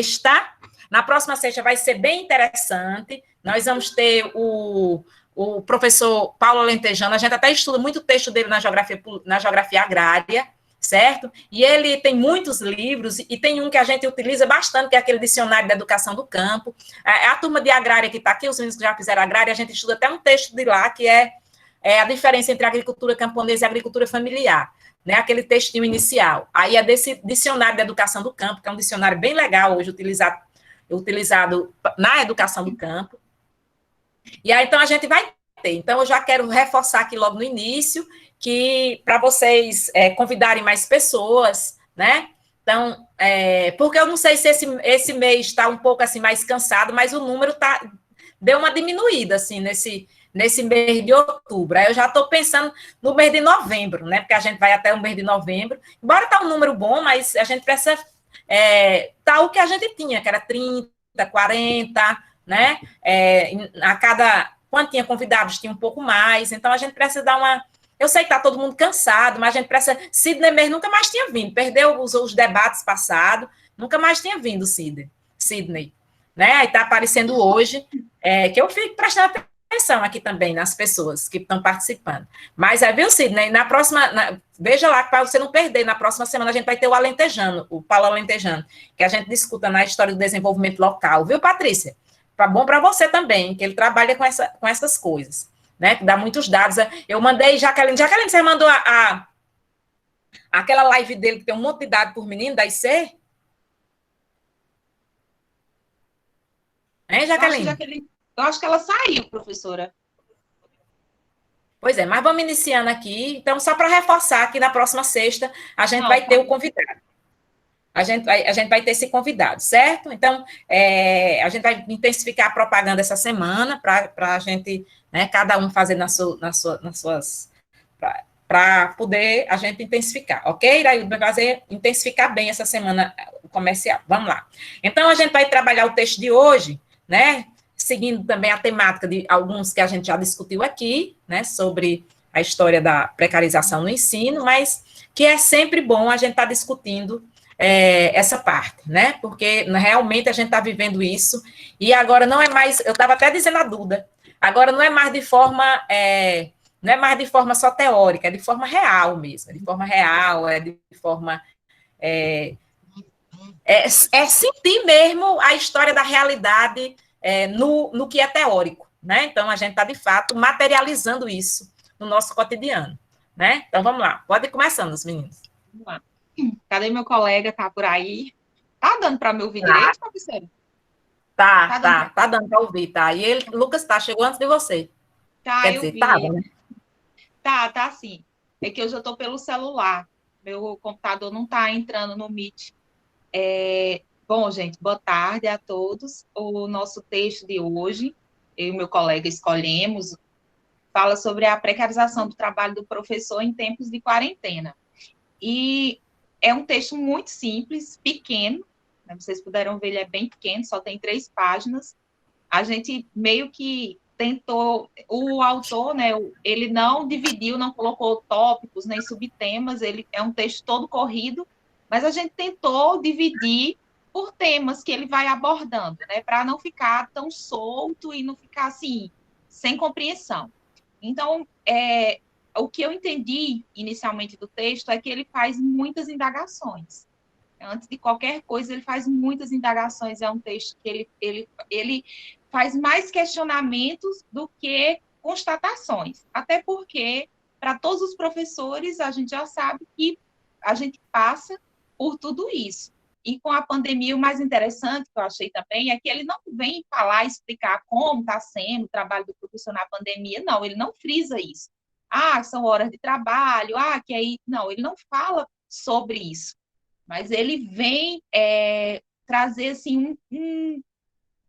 sexta. Na próxima sexta vai ser bem interessante. Nós vamos ter o professor Paulo Alentejano, a gente até estuda muito o texto dele na geografia agrária, certo? E ele tem muitos livros, e tem um que a gente utiliza bastante, que é aquele dicionário da educação do campo. A turma de agrária que está aqui, os meninos que já fizeram agrária, a gente estuda até um texto de lá, que é a diferença entre a agricultura camponesa e a agricultura familiar, né? Aquele textinho inicial. Aí é desse dicionário da educação do campo, que é um dicionário bem legal hoje, utilizado na educação do campo. E aí, então, a gente vai ter. Então, eu já quero reforçar aqui logo no início, que para vocês convidarem mais pessoas, né? Então, porque eu não sei se esse mês está um pouco assim mais cansado, mas o número deu uma diminuída, assim, nesse mês de outubro. Aí eu já estou pensando no mês de novembro, né? Porque a gente vai até o mês de novembro. Embora tá um número bom, mas a gente precisa tá o que a gente tinha, que era 30, 40, né? A cada. Quando tinha convidados, tinha um pouco mais. Então, a gente precisa dar uma. Eu sei que está todo mundo cansado, mas a gente precisa. Sidney mesmo nunca mais tinha vindo, perdeu os debates passados, nunca mais tinha vindo, Sidney. Né? Aí está aparecendo hoje, que eu fico prestando atenção aqui também nas pessoas que estão participando. Mas, viu, Sidney? Na próxima. Veja lá, para você não perder, na próxima semana a gente vai ter o Alentejano, o Paulo Alentejano, que a gente discuta na história do desenvolvimento local, viu, Patrícia? Bom para você também, que ele trabalha com essas coisas, né? Que dá muitos dados. Eu mandei, Jaqueline, você mandou aquela live dele que tem um monte de dados por menino, da IC? Hein, Jaqueline? Eu acho que ela saiu, professora. Pois é, mas vamos iniciando aqui. Então, só para reforçar que na próxima sexta a gente vai ter o convidado. A gente vai ter esse convidado, certo? Então, a gente vai intensificar a propaganda essa semana para a gente, né, cada um fazer nas suas. Para poder a gente intensificar, ok? Daí vai fazer intensificar bem essa semana o comercial. Vamos lá. Então, a gente vai trabalhar o texto de hoje, né? Seguindo também a temática de alguns que a gente já discutiu aqui, né? Sobre a história da precarização no ensino, mas que é sempre bom a gente estar discutindo essa parte, né? Porque realmente a gente está vivendo isso, e agora não é mais, eu estava até dizendo a Duda, agora não é mais de forma, não é mais de forma só teórica, é de forma real mesmo, é de forma real, é de forma, sentir mesmo a história da realidade no que é teórico, né? Então a gente está de fato materializando isso no nosso cotidiano, né? Então vamos lá, pode ir começando, os meninos. Vamos lá. Cadê meu colega? Tá por aí? Tá dando para me ouvir direito, professora? Tá dando para ouvir, tá. E ele, Lucas, chegou antes de você. Tá, Quer eu dizer, vi. né? Tá sim. É que eu já tô pelo celular. Meu computador não tá entrando no Meet. Bom, gente, boa tarde a todos. O nosso texto de hoje, eu e meu colega escolhemos, fala sobre a precarização do trabalho do professor em tempos de quarentena. E é um texto muito simples, pequeno, né? Vocês puderam ver, ele é bem pequeno, só tem 3 páginas. A gente meio que tentou, o autor, né, ele não dividiu, não colocou tópicos nem subtemas, ele é um texto todo corrido, mas a gente tentou dividir por temas que ele vai abordando, né, para não ficar tão solto e não ficar assim, sem compreensão. Então, o que eu entendi inicialmente do texto é que ele faz muitas indagações. Antes de qualquer coisa, ele faz muitas indagações. É um texto que ele faz mais questionamentos do que constatações. Até porque, para todos os professores, a gente já sabe que a gente passa por tudo isso. E com a pandemia, o mais interessante que eu achei também é que ele não vem falar, explicar como está sendo o trabalho do professor na pandemia, não, ele não frisa isso. Ah, são horas de trabalho, que aí. Não, ele não fala sobre isso, mas ele vem trazer assim,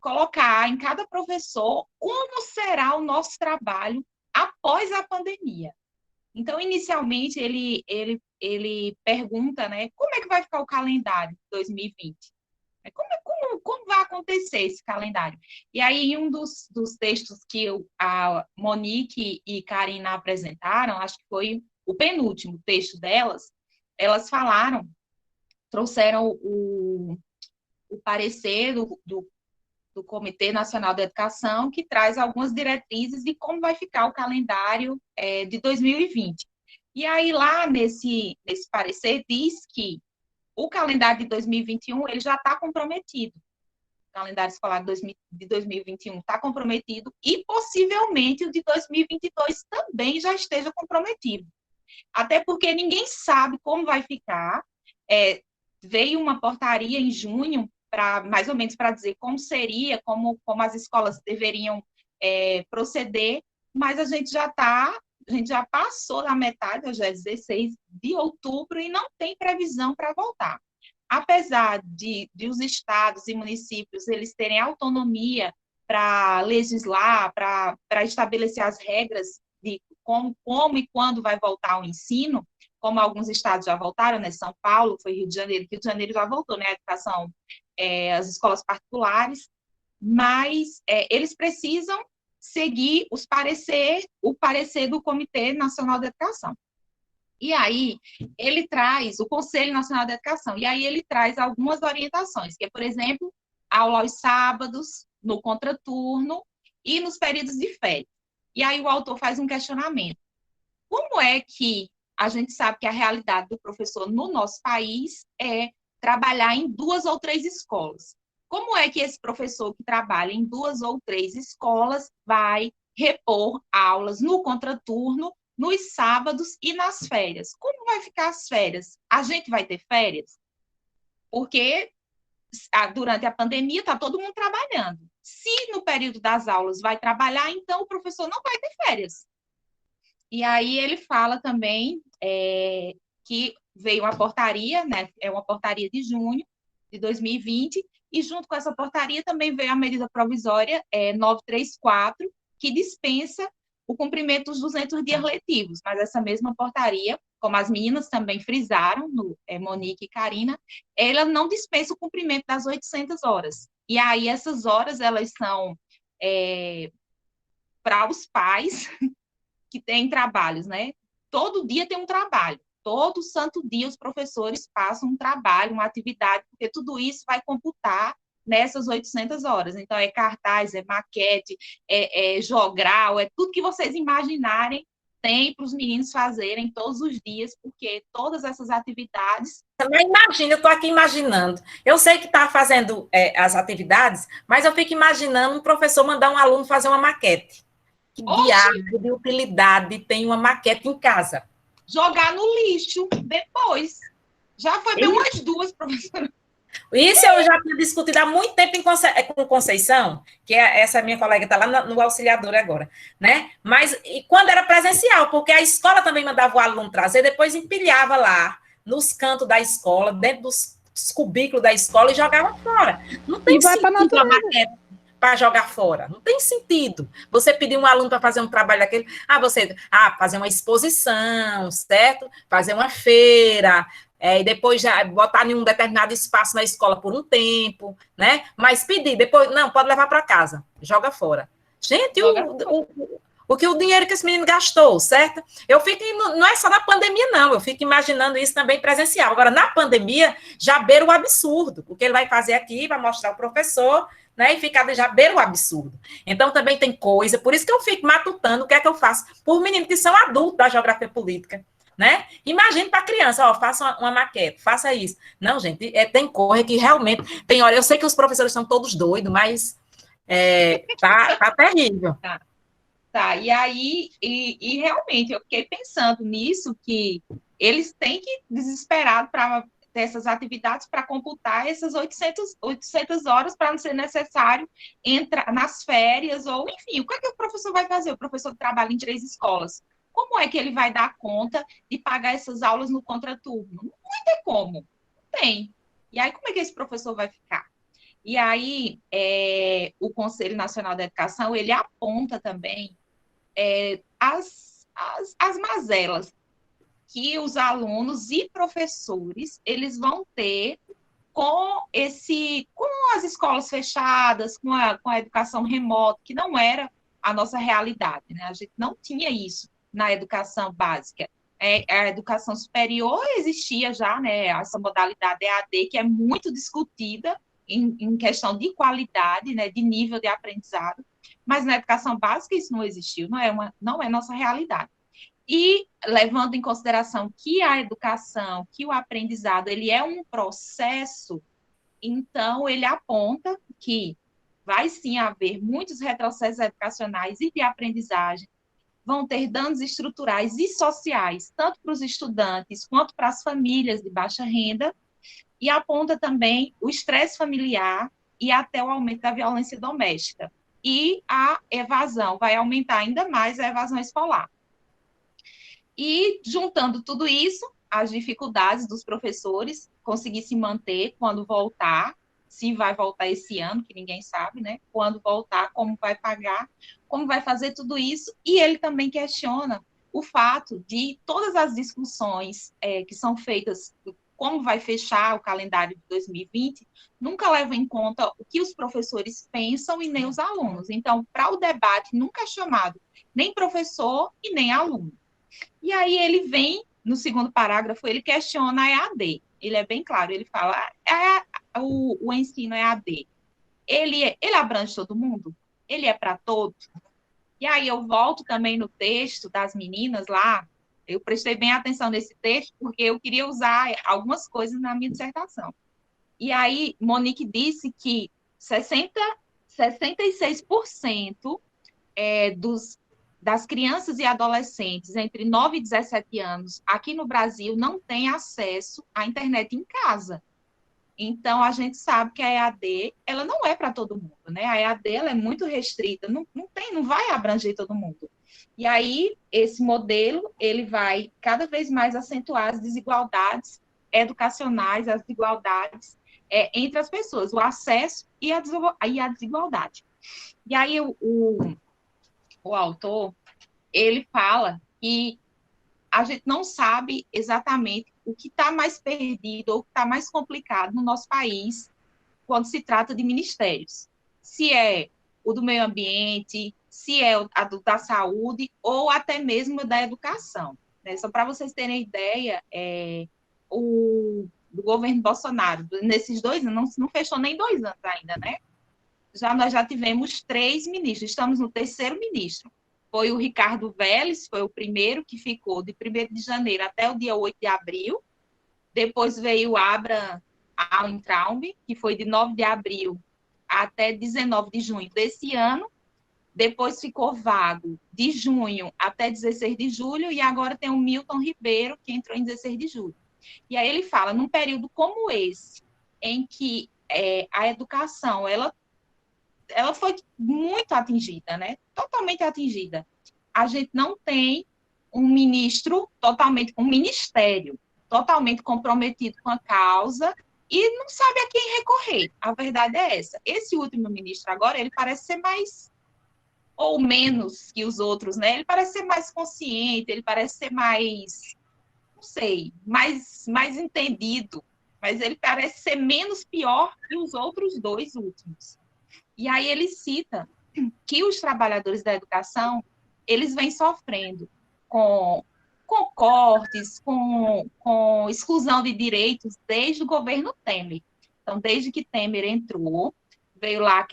colocar em cada professor como será o nosso trabalho após a pandemia. Então, inicialmente, ele pergunta, né, como é que vai ficar o calendário de 2020? Como vai acontecer esse calendário? E aí, em um dos textos que a Monique e Karina apresentaram, acho que foi o penúltimo texto delas, elas falaram, trouxeram o parecer do Comitê Nacional da Educação, que traz algumas diretrizes de como vai ficar o calendário de 2020. E aí, lá nesse parecer, diz que o calendário de 2021 ele já está comprometido. O calendário escolar de 2021 está comprometido e, possivelmente, o de 2022 também já esteja comprometido. Até porque ninguém sabe como vai ficar. Veio uma portaria em junho, mais ou menos para dizer como seria, como as escolas deveriam proceder, mas a gente já passou da metade, hoje é 16 de outubro, e não tem previsão para voltar. Apesar de os estados e municípios eles terem autonomia para legislar, para estabelecer as regras de como e quando vai voltar o ensino, como alguns estados já voltaram, né? São Paulo, foi Rio de Janeiro já voltou, né? A educação, as escolas particulares, mas eles precisam seguir o parecer do Comitê Nacional da Educação. E aí, ele traz o Conselho Nacional da Educação, e aí ele traz algumas orientações, que é, por exemplo, aula aos sábados, no contraturno e nos períodos de férias. E aí o autor faz um questionamento. Como é que a gente sabe que a realidade do professor no nosso país é trabalhar em 2 ou 3 escolas? Como é que esse professor que trabalha em 2 ou 3 escolas vai repor aulas no contraturno, nos sábados e nas férias? Como vai ficar as férias? A gente vai ter férias? Porque durante a pandemia está todo mundo trabalhando. Se no período das aulas vai trabalhar, então o professor não vai ter férias. E aí ele fala também que veio uma portaria, né? É uma portaria de junho de 2020, e junto com essa portaria também veio a medida provisória 934, que dispensa o cumprimento dos 200 dias letivos. Mas essa mesma portaria, como as meninas também frisaram, Monique e Karina, ela não dispensa o cumprimento das 800 horas. E aí essas horas, elas são para os pais que têm trabalhos, né? Todo dia tem um trabalho. Todo santo dia os professores passam um trabalho, uma atividade, porque tudo isso vai computar nessas 800 horas. Então, é cartaz, é maquete, é jogral, é tudo que vocês imaginarem tem para os meninos fazerem todos os dias, porque todas essas atividades... Também imagina, eu estou aqui imaginando. Eu sei que está fazendo as atividades, mas eu fico imaginando um professor mandar um aluno fazer uma maquete. Que diabo de utilidade tem uma maquete em casa? Jogar no lixo depois. Já foi bem umas 2, professora. Isso eu já tinha discutido há muito tempo com Conceição, que essa minha colega está lá no Auxiliador agora, né? Mas e quando era presencial, porque a escola também mandava o aluno trazer, depois empilhava lá nos cantos da escola, dentro dos cubículos da escola e jogava fora. Não tem sentido a maquete para jogar fora. Não tem sentido. Você pedir um aluno para fazer um trabalho daquele, fazer uma exposição, certo? Fazer uma feira, e depois já botar em um determinado espaço na escola por um tempo, né? Mas pedir, depois, não, pode levar para casa, joga fora. Gente, o que o dinheiro que esse menino gastou, certo? Eu fico, não é só na pandemia, não, eu fico imaginando isso também presencial. Agora, na pandemia, já beira o absurdo, o que ele vai fazer aqui, vai mostrar o professor, né, e ficar já beira o absurdo. Então, também tem coisa, por isso que eu fico matutando o que é que eu faço por meninos que são adultos da geografia política, né? Imagine para a criança, faça uma maquete, faça isso. Não, gente, tem coisa que realmente tem hora. Eu sei que os professores são todos doidos, mas tá terrível. Tá, e aí, e realmente, eu fiquei pensando nisso, que eles têm que desesperar para ter essas atividades para computar essas 800 horas para não ser necessário entrar nas férias, ou enfim, o que é que o professor vai fazer? O professor trabalha em 3 escolas. Como é que ele vai dar conta de pagar essas aulas no contraturno? Não vai ter como. Não tem. E aí, como é que esse professor vai ficar? E aí, o Conselho Nacional da Educação, ele aponta também as mazelas que os alunos e professores, eles vão ter com as escolas fechadas, com a educação remota, que não era a nossa realidade, né? A gente não tinha isso na educação básica. A educação superior existia já, né? Essa modalidade EAD, que é muito discutida, em questão de qualidade, né, de nível de aprendizado, mas na educação básica isso não existiu, não é nossa realidade. E levando em consideração que a educação, que o aprendizado, ele é um processo, então ele aponta que vai sim haver muitos retrocessos educacionais e de aprendizagem, vão ter danos estruturais e sociais, tanto para os estudantes quanto para as famílias de baixa renda, e aponta também o estresse familiar e até o aumento da violência doméstica. E a evasão, vai aumentar ainda mais a evasão escolar. E, juntando tudo isso, as dificuldades dos professores conseguir se manter quando voltar, se vai voltar esse ano, que ninguém sabe, né? Quando voltar, como vai pagar, como vai fazer tudo isso. E ele também questiona o fato de todas as discussões que são feitas, como vai fechar o calendário de 2020, nunca levam em conta o que os professores pensam e nem os alunos. Então, para o debate, nunca é chamado nem professor e nem aluno. E aí ele vem, no segundo parágrafo, ele questiona a EAD. Ele é bem claro, ele fala, o ensino EAD, ele abrange todo mundo? Ele é para todos? E aí eu volto também no texto das meninas lá, eu prestei bem atenção nesse texto, porque eu queria usar algumas coisas na minha dissertação. E aí Monique disse que 66% das crianças e adolescentes entre 9 e 17 anos aqui no Brasil não têm acesso à internet em casa. Então, a gente sabe que a EAD, ela não é para todo mundo, né? A EAD, ela é muito restrita, não vai abranger todo mundo. E aí, esse modelo, ele vai cada vez mais acentuar as desigualdades educacionais, as desigualdades entre as pessoas, o acesso e a desigualdade. E aí, o autor, ele fala que a gente não sabe exatamente o que está mais perdido ou o que está mais complicado no nosso país quando se trata de ministérios. Se é o do meio ambiente, se é da saúde ou até mesmo da educação. Né? Só para vocês terem ideia, do governo Bolsonaro, nesses 2 anos, não fechou nem 2 anos ainda, né? Nós já tivemos 3 ministros, estamos no 3º ministro. Foi o Ricardo Vélez, foi o primeiro que ficou de 1º de janeiro até o dia 8 de abril. Depois veio o Abraham Weintraub, que foi de 9 de abril até 19 de junho desse ano. Depois ficou vago de junho até 16 de julho, e agora tem o Milton Ribeiro, que entrou em 16 de julho. E aí ele fala, num período como esse, em que a educação, ela foi muito atingida, né? Totalmente atingida. A gente não tem um ministério totalmente comprometido com a causa e não sabe a quem recorrer. A verdade é essa. Esse último ministro agora, ele parece ser mais ou menos que os outros, né? Ele parece ser mais consciente, ele parece ser mais, não sei, mais entendido, mas ele parece ser menos pior que os outros 2 últimos. E aí ele cita que os trabalhadores da educação, eles vêm sofrendo com cortes, com exclusão de direitos desde o governo Temer. Então, desde que Temer entrou, veio lá a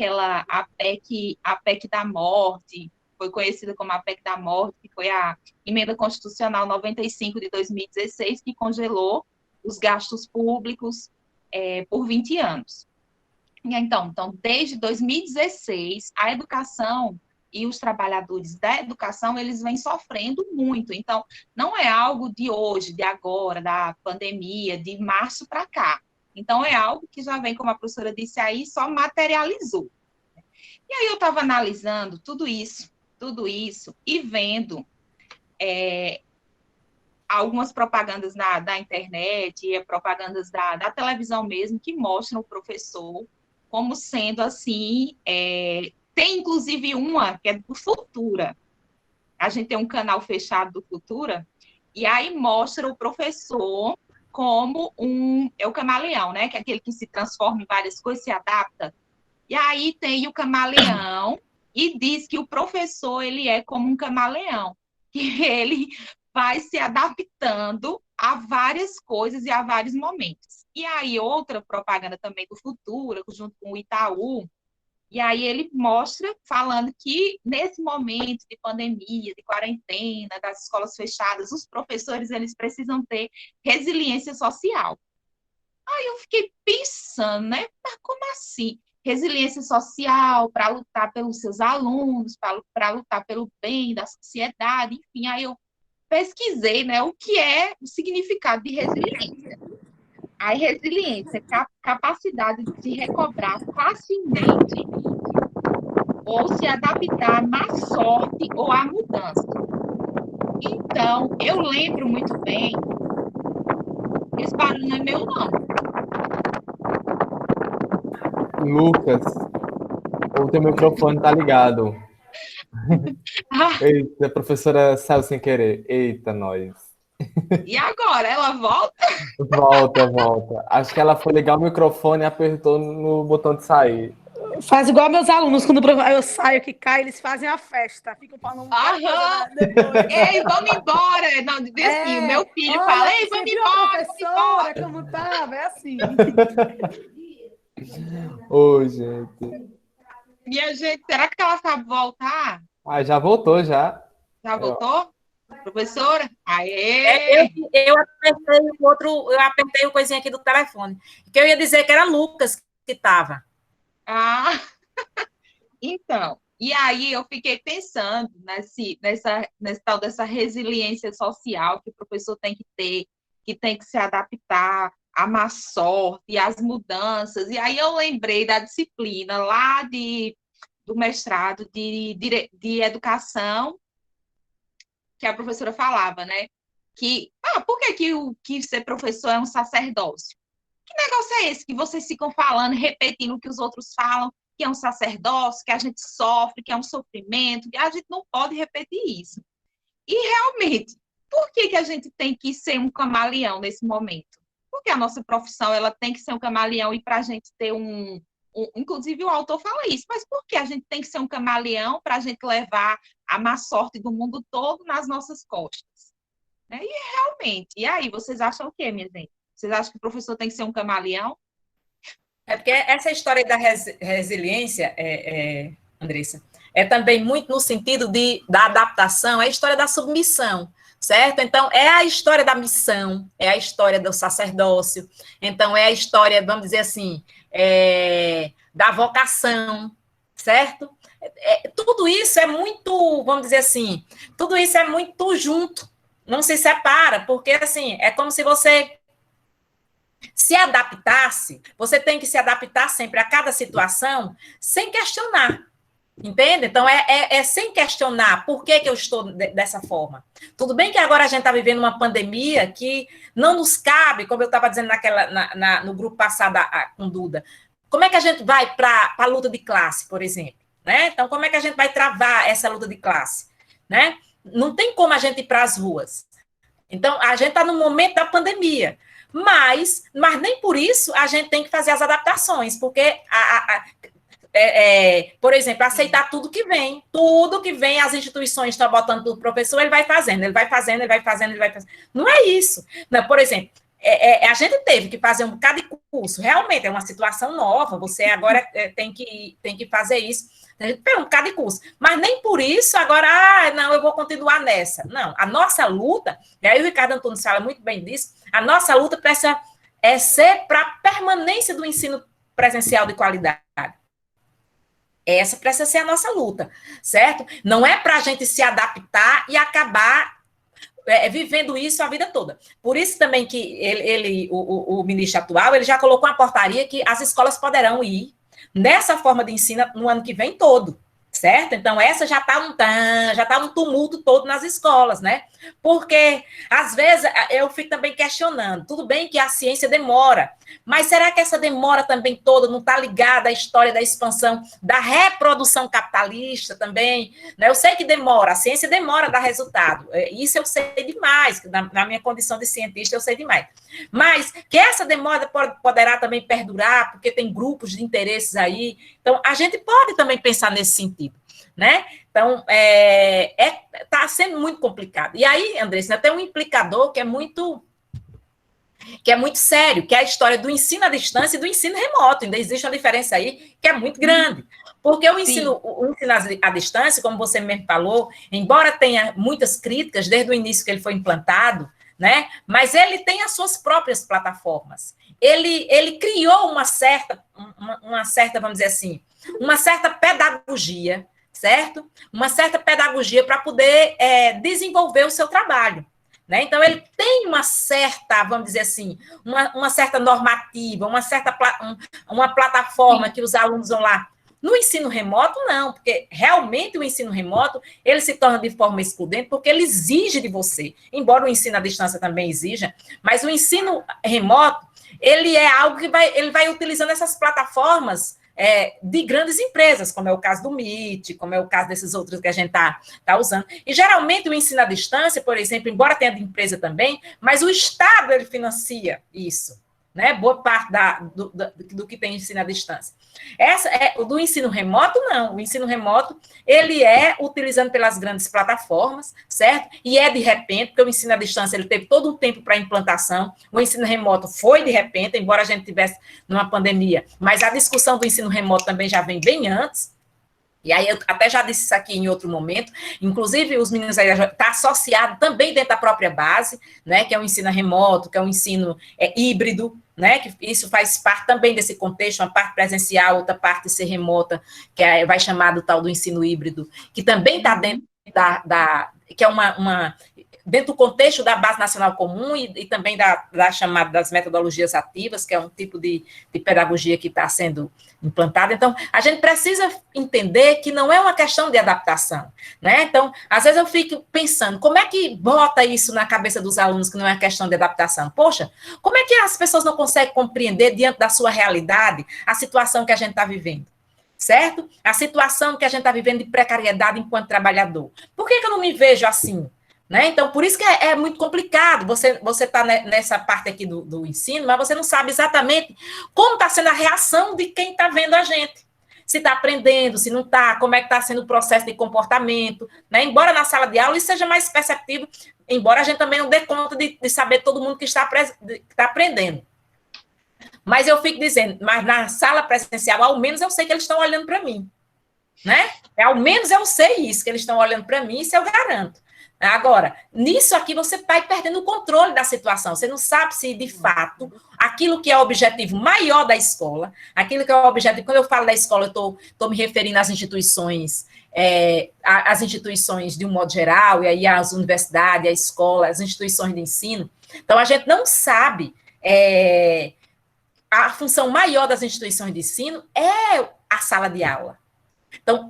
PEC da morte, foi conhecida como a PEC da morte, que foi a Emenda Constitucional 95 de 2016, que congelou os gastos públicos por 20 anos. Então, desde 2016, a educação e os trabalhadores da educação, eles vêm sofrendo muito. Então, não é algo de hoje, de agora, da pandemia, de março para cá. Então, é algo que já vem, como a professora disse aí, só materializou. E aí eu estava analisando tudo isso, e vendo algumas propagandas da internet, e propagandas da televisão mesmo, que mostram o professor como sendo assim, tem inclusive uma que é do Futura. A gente tem um canal fechado do Futura, e aí mostra o professor como é o camaleão, né? Que é aquele que se transforma em várias coisas, se adapta. E aí tem o camaleão, e diz que o professor, ele é como um camaleão, que ele vai se adaptando a várias coisas e a vários momentos. E aí, outra propaganda também do Futura, junto com o Itaú, e aí ele mostra, falando que nesse momento de pandemia, de quarentena, das escolas fechadas, os professores eles precisam ter resiliência social. Aí eu fiquei pensando, né? Mas como assim? Resiliência social para lutar pelos seus alunos, para lutar pelo bem da sociedade, enfim. Aí eu pesquisei, né, o que é o significado de resiliência. A resiliência é a capacidade de se recobrar facilmente ou se adaptar à má sorte ou à mudança. Então, eu lembro muito bem, esse barulho não é meu, não. Lucas, o teu microfone tá ligado. Eita, a professora saiu sem querer. Eita, nós. E agora? Ela volta? Volta. Acho que ela foi ligar o microfone e apertou no botão de sair. Faz igual meus alunos, quando eu saio que cai, eles fazem a festa. Ficam falando depois. Ei, vamos embora! Não, assim, o meu filho fala, ei, vamos embora! Professora, como tava? É assim. Ô, gente. Minha gente, será que ela sabe voltar? Ah, já voltou, já. Já voltou? Professora? Aê! Eu apertei o coisinha aqui do telefone. Que eu ia dizer que era Lucas que estava. Ah, então, e aí eu fiquei pensando nessa tal dessa resiliência social que o professor tem que ter, que tem que se adaptar à má sorte e às mudanças. E aí eu lembrei da disciplina lá do mestrado de educação, que a professora falava, né? Por que ser professor é um sacerdócio? Que negócio é esse que vocês ficam falando, repetindo o que os outros falam, que é um sacerdócio, que a gente sofre, que é um sofrimento, que a gente não pode repetir isso. E realmente, por que a gente tem que ser um camaleão nesse momento? Porque a nossa profissão ela tem que ser um camaleão e para a gente ter inclusive o autor fala isso, mas por que a gente tem que ser um camaleão para a gente levar a má sorte do mundo todo nas nossas costas? E realmente, e aí, vocês acham o quê, minha gente? Vocês acham que o professor tem que ser um camaleão? É porque essa história da resiliência, Andressa, é também muito no sentido da adaptação, é a história da submissão, certo? Então, é a história da missão, é a história do sacerdócio, então é a história, vamos dizer assim, da vocação, certo? Tudo isso é muito, vamos dizer assim, tudo isso é muito junto, não se separa, porque, assim, é como se você se adaptasse, você tem que se adaptar sempre a cada situação sem questionar, entende? Então, sem questionar por que eu estou dessa forma. Tudo bem que agora a gente está vivendo uma pandemia que não nos cabe, como eu estava dizendo no grupo passado com Duda, como é que a gente vai para a luta de classe, por exemplo? Né? Então, como é que a gente vai travar essa luta de classe? Né? Não tem como a gente ir para as ruas. Então, a gente está no momento da pandemia. Mas nem por isso a gente tem que fazer as adaptações, porque, por exemplo, aceitar tudo que vem, as instituições estão botando para o professor, ele vai fazendo. Não é isso. Não, por exemplo, a gente teve que fazer um bocado de curso, realmente é uma situação nova, você agora tem que fazer isso. A gente tem um bocado de curso, mas nem por isso agora, não, eu vou continuar nessa. Não, a nossa luta, e aí o Ricardo Antunes fala muito bem disso, a nossa luta precisa ser para a permanência do ensino presencial de qualidade. Essa precisa ser a nossa luta, certo? Não é para a gente se adaptar e acabar vivendo isso a vida toda. Por isso também que o ministro atual, ele já colocou uma portaria que as escolas poderão ir nessa forma de ensino no ano que vem todo, certo? Então, essa já está um tumulto todo nas escolas, né? Porque, às vezes, eu fico também questionando, tudo bem que a ciência demora, mas será que essa demora também toda não está ligada à história da expansão, da reprodução capitalista também? Né? Eu sei que demora, a ciência demora a dar resultado, isso eu sei demais, na minha condição de cientista eu sei demais, mas que essa demora poderá também perdurar, porque tem grupos de interesses aí, então a gente pode também pensar nesse sentido, né? Então, está sendo muito complicado. E aí, Andressa, tem um implicador que é muito que é muito sério, que é a história do ensino à distância e do ensino remoto. Ainda existe uma diferença aí que é muito grande. Porque o ensino à distância, como você mesmo falou, embora tenha muitas críticas desde o início que ele foi implantado, né, mas ele tem as suas próprias plataformas. Ele criou uma certa, vamos dizer assim, uma certa pedagogia, certo? Uma certa pedagogia para poder desenvolver o seu trabalho. Né? Então, ele tem uma certa, vamos dizer assim, uma certa normativa, uma plataforma que os alunos vão lá. No ensino remoto, não, porque realmente o ensino remoto, ele se torna de forma excludente, porque ele exige de você, embora o ensino à distância também exija, mas o ensino remoto, ele é algo que ele vai utilizando essas plataformas de grandes empresas, como é o caso do Meet, como é o caso desses outros que a gente tá usando. E, geralmente, o ensino à distância, por exemplo, embora tenha de empresa também, mas o Estado, ele financia isso, né? Boa parte do que tem ensino à distância. Do ensino remoto, não. O ensino remoto, ele é utilizando pelas grandes plataformas, certo? E de repente, porque o ensino à distância, ele teve todo um tempo para implantação, o ensino remoto foi de repente, embora a gente tivesse numa pandemia, mas a discussão do ensino remoto também já vem bem antes. E aí, eu até já disse isso aqui em outro momento, inclusive os meninos aí está associado também dentro da própria base, né, que é o ensino remoto, que é um ensino híbrido, né, que isso faz parte também desse contexto, uma parte presencial, outra parte ser remota, que vai chamar do tal do ensino híbrido, que também está dentro que é dentro do contexto da Base Nacional Comum e também da chamada das metodologias ativas, que é um tipo de pedagogia que está sendo implantada. Então, a gente precisa entender que não é uma questão de adaptação, né? Então, às vezes eu fico pensando, como é que bota isso na cabeça dos alunos que não é uma questão de adaptação? Poxa, como é que as pessoas não conseguem compreender diante da sua realidade a situação que a gente está vivendo? Certo? A situação que a gente está vivendo de precariedade enquanto trabalhador. Por que eu não me vejo assim? Né? Então, por isso que é muito complicado. Você está nessa parte aqui do ensino, mas você não sabe exatamente como está sendo a reação de quem está vendo a gente. Se está aprendendo, se não está, como é que está sendo o processo de comportamento. Né? Embora na sala de aula isso seja mais perceptível, embora a gente também não dê conta de saber todo mundo que está aprendendo. Mas eu fico dizendo, mas na sala presencial, ao menos eu sei que eles estão olhando para mim. Né? Ao menos eu sei isso, que eles estão olhando para mim, isso eu garanto. Agora, nisso aqui você vai perdendo o controle da situação, você não sabe se, de fato, aquilo que é o objetivo maior da escola, aquilo que é o objetivo, quando eu falo da escola, eu estou me referindo às instituições, às instituições de um modo geral, e aí às universidades, à escola, às instituições de ensino. Então, a gente não sabe, a função maior das instituições de ensino é a sala de aula. Então,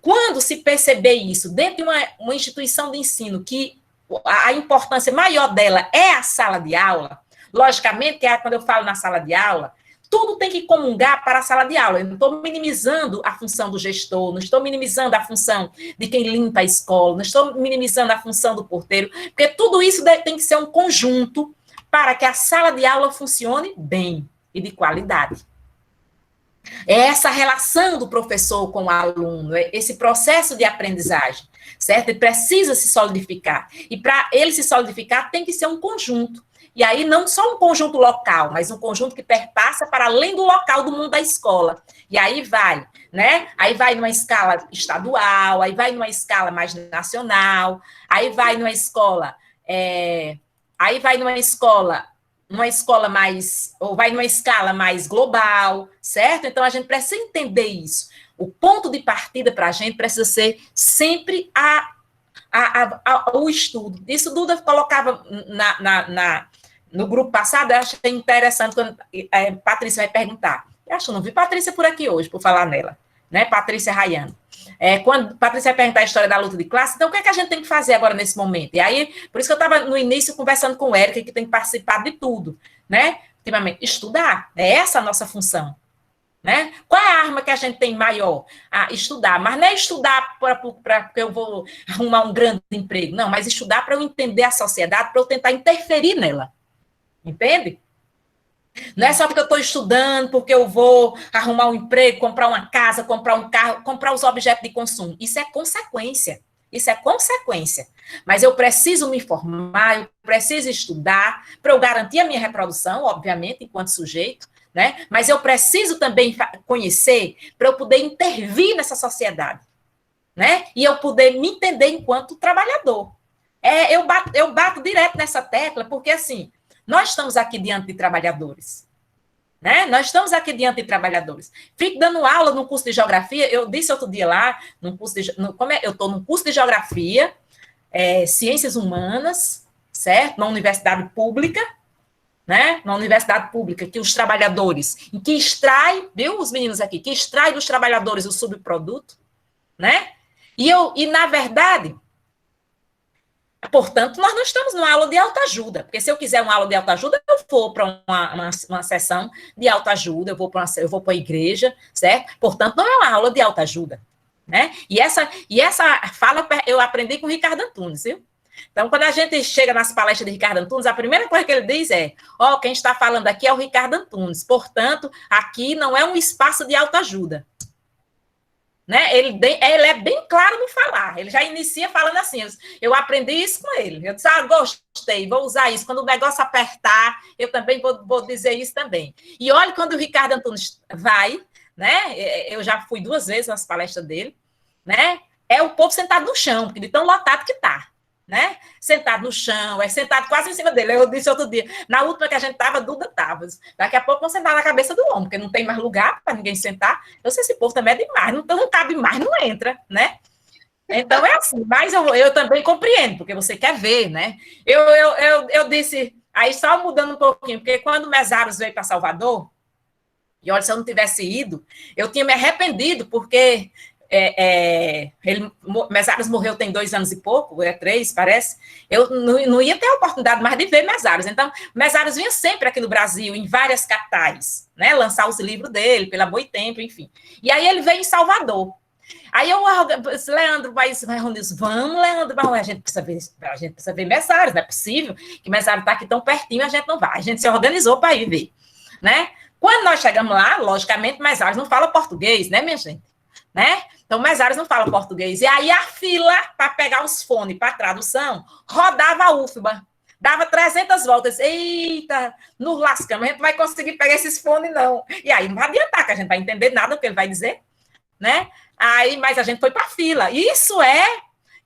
quando se perceber isso dentro de uma instituição de ensino, que a importância maior dela é a sala de aula, logicamente, que quando eu falo na sala de aula, tudo tem que comungar para a sala de aula. Eu não estou minimizando a função do gestor, não estou minimizando a função de quem limpa a escola, não estou minimizando a função do porteiro, porque tudo isso tem que ser um conjunto para que a sala de aula funcione bem e de qualidade. É essa relação do professor com o aluno, esse processo de aprendizagem, certo? Ele precisa se solidificar. E para ele se solidificar, tem que ser um conjunto. E aí, não só um conjunto local, mas um conjunto que perpassa para além do local do mundo da escola. E aí vai, né? Aí vai numa escala estadual, aí vai numa escala mais nacional, aí vai numa escola mais, ou vai numa escala mais global, certo? Então, a gente precisa entender isso. O ponto de partida para a gente precisa ser sempre o estudo. Isso Duda colocava no grupo passado, eu achei interessante quando a Patrícia vai perguntar. Eu acho que não vi Patrícia por aqui hoje, por falar nela, né? Patrícia Rayano. Quando Patrícia vai perguntar a história da luta de classe, então o que é que a gente tem que fazer agora nesse momento? E aí, por isso que eu estava no início conversando com o Érica, que tem que participar de tudo, né? Ultimamente, estudar, é essa a nossa função, né? Qual é a arma que a gente tem maior? Estudar, mas não é estudar porque eu vou arrumar um grande emprego, não, mas estudar para eu entender a sociedade, para eu tentar interferir nela, entende? Não é só porque eu estou estudando, porque eu vou arrumar um emprego, comprar uma casa, comprar um carro, comprar os objetos de consumo. Isso é consequência. Isso é consequência. Mas eu preciso me formar, eu preciso estudar, para eu garantir a minha reprodução, obviamente, enquanto sujeito, né? Mas eu preciso também conhecer para eu poder intervir nessa sociedade, né? E eu poder me entender enquanto trabalhador. Eu bato direto nessa tecla, porque, assim, nós estamos aqui diante de trabalhadores, né? Nós estamos aqui diante de trabalhadores. Fico dando aula no curso de geografia, eu disse outro dia lá, eu estou num curso de geografia, ciências humanas, certo? Na universidade pública, né? Na universidade pública, que os trabalhadores, que extrai, viu os meninos aqui, que extrai dos trabalhadores o subproduto, né? E na verdade, portanto, nós não estamos numa aula de autoajuda, porque se eu quiser uma aula de autoajuda, eu vou para uma sessão de autoajuda, eu vou para a igreja, certo? Portanto, não é uma aula de autoajuda, né? E essa fala eu aprendi com o Ricardo Antunes, viu? Então, quando a gente chega nas palestras de Ricardo Antunes, a primeira coisa que ele diz é, quem está falando aqui é o Ricardo Antunes, portanto, aqui não é um espaço de autoajuda. Né? Ele é bem claro no falar, ele já inicia falando assim, eu aprendi isso com ele, eu disse, gostei, vou usar isso, quando o negócio apertar, eu também vou dizer isso também. E olha, quando o Ricardo Antunes vai, né, eu já fui 2 vezes nas palestras dele, né, é o povo sentado no chão, porque de tão lotado que tá, né, sentado no chão, sentado quase em cima dele. Eu disse outro dia, na última que a gente estava, Duda estava, daqui a pouco vão sentar na cabeça do homem, porque não tem mais lugar para ninguém sentar. Eu sei, esse povo também é demais, não cabe mais, não entra, né? Então é assim, mas eu também compreendo, porque você quer ver, né? Eu disse, aí só mudando um pouquinho, porque quando o Mesaros veio para Salvador, e olha, se eu não tivesse ido, eu tinha me arrependido, porque Mesaros morreu tem 2 anos e pouco, 3, parece. Eu não ia ter a oportunidade mais de ver Mesaros. Então, Mesaros vinha sempre aqui no Brasil, em várias capitais, né? Lançar os livros dele, pela Boitempo, enfim. E aí ele veio em Salvador. Aí Leandro, vamos, Leandro, a gente precisa ver Mesaros, não é possível que Mesaros está aqui tão pertinho, a gente não vai. A gente se organizou para ir ver, né? Quando nós chegamos lá, logicamente, Mesaros não fala português, né, minha gente? Né? Então, Mesaros não fala português. E aí, a fila para pegar os fones para tradução rodava a UFBA. Dava 300 voltas. Eita, nos lascamos, a gente não vai conseguir pegar esses fones, não. E aí, não vai adiantar, que a gente vai entender nada do que ele vai dizer, né? Aí, mas a gente foi para a fila. Isso é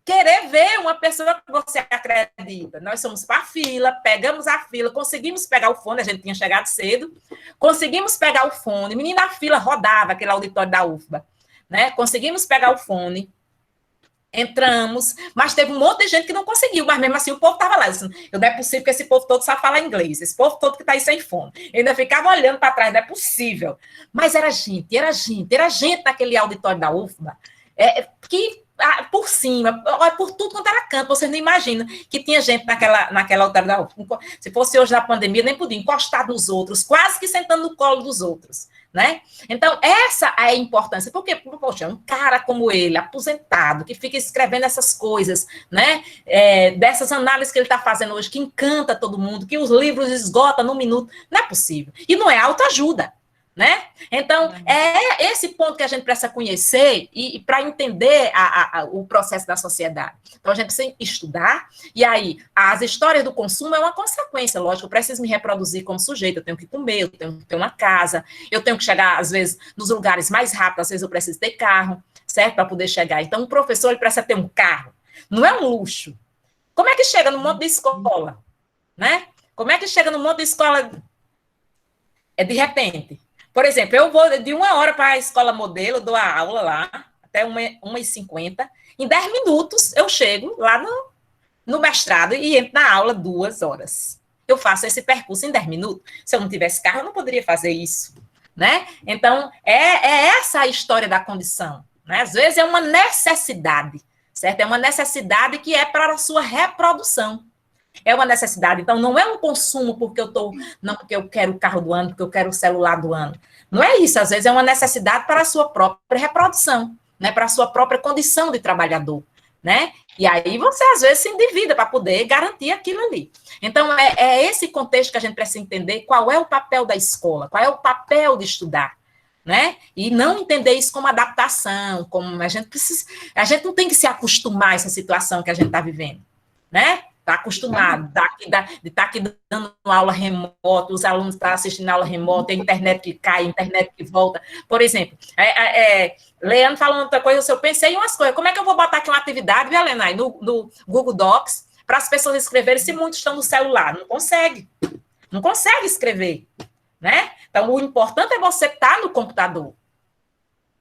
querer ver uma pessoa que você acredita. Nós fomos para a fila, pegamos a fila, conseguimos pegar o fone, a gente tinha chegado cedo, conseguimos pegar o fone. Menina, a fila rodava, aquele auditório da UFBA. Né? Conseguimos pegar o fone, entramos, mas teve um monte de gente que não conseguiu, mas mesmo assim o povo estava lá. Disse, não é possível que esse povo todo sabe falar inglês, esse povo todo que está aí sem fone. Eu ainda ficava olhando para trás, não é possível. Mas era gente naquele auditório da UFBA, que por cima, por tudo quanto era canto, vocês não imaginam que tinha gente naquela auditório da UFBA. Se fosse hoje na pandemia, nem podia encostar nos outros, quase que sentando no colo dos outros. Né? Então, essa é a importância, porque, poxa, um cara como ele, aposentado, que fica escrevendo essas coisas, né? Dessas análises que ele está fazendo hoje, que encanta todo mundo, que os livros esgotam num minuto, não é possível. E não é autoajuda, né? Então, é esse ponto que a gente precisa conhecer e para entender o processo da sociedade. Então, a gente precisa estudar, e aí, as histórias do consumo é uma consequência, lógico, eu preciso me reproduzir como sujeito, eu tenho que comer, eu tenho que ter uma casa, eu tenho que chegar, às vezes, nos lugares mais rápido, às vezes eu preciso ter carro, certo? Para poder chegar. Então, o professor, ele precisa ter um carro. Não é um luxo. Como é que chega num monte de escola, né? Como é que chega num monte de escola de repente? Por exemplo, eu vou de 1 hora para a escola modelo, dou a aula lá, até 1h50. Em 10 minutos, eu chego lá no mestrado e entro na aula 2 horas. Eu faço esse percurso em 10 minutos. Se eu não tivesse carro, eu não poderia fazer isso, né? Então, é essa a história da condição, né? Às vezes é uma necessidade, certo? É uma necessidade que é para a sua reprodução. É uma necessidade. Então, não é um consumo porque porque eu quero o carro do ano, porque eu quero o celular do ano. Não é isso. Às vezes é uma necessidade para a sua própria reprodução, né? Para a sua própria condição de trabalhador, né? E aí você, às vezes, se endivida para poder garantir aquilo ali. Então, é esse contexto que a gente precisa entender qual é o papel da escola, qual é o papel de estudar, né? E não entender isso como adaptação, como a gente não tem que se acostumar a essa situação que a gente está vivendo, né? Está acostumado de estar aqui dando aula remota, os alunos estão assistindo aula remota, a internet que cai, a internet que volta. Por exemplo, Leandro falando outra coisa, eu pensei em umas coisas. Como é que eu vou botar aqui uma atividade, viu, Lenay, no Google Docs, para as pessoas escreverem se muitos estão no celular? Não consegue. Não consegue escrever, né? Então, o importante é você estar no computador,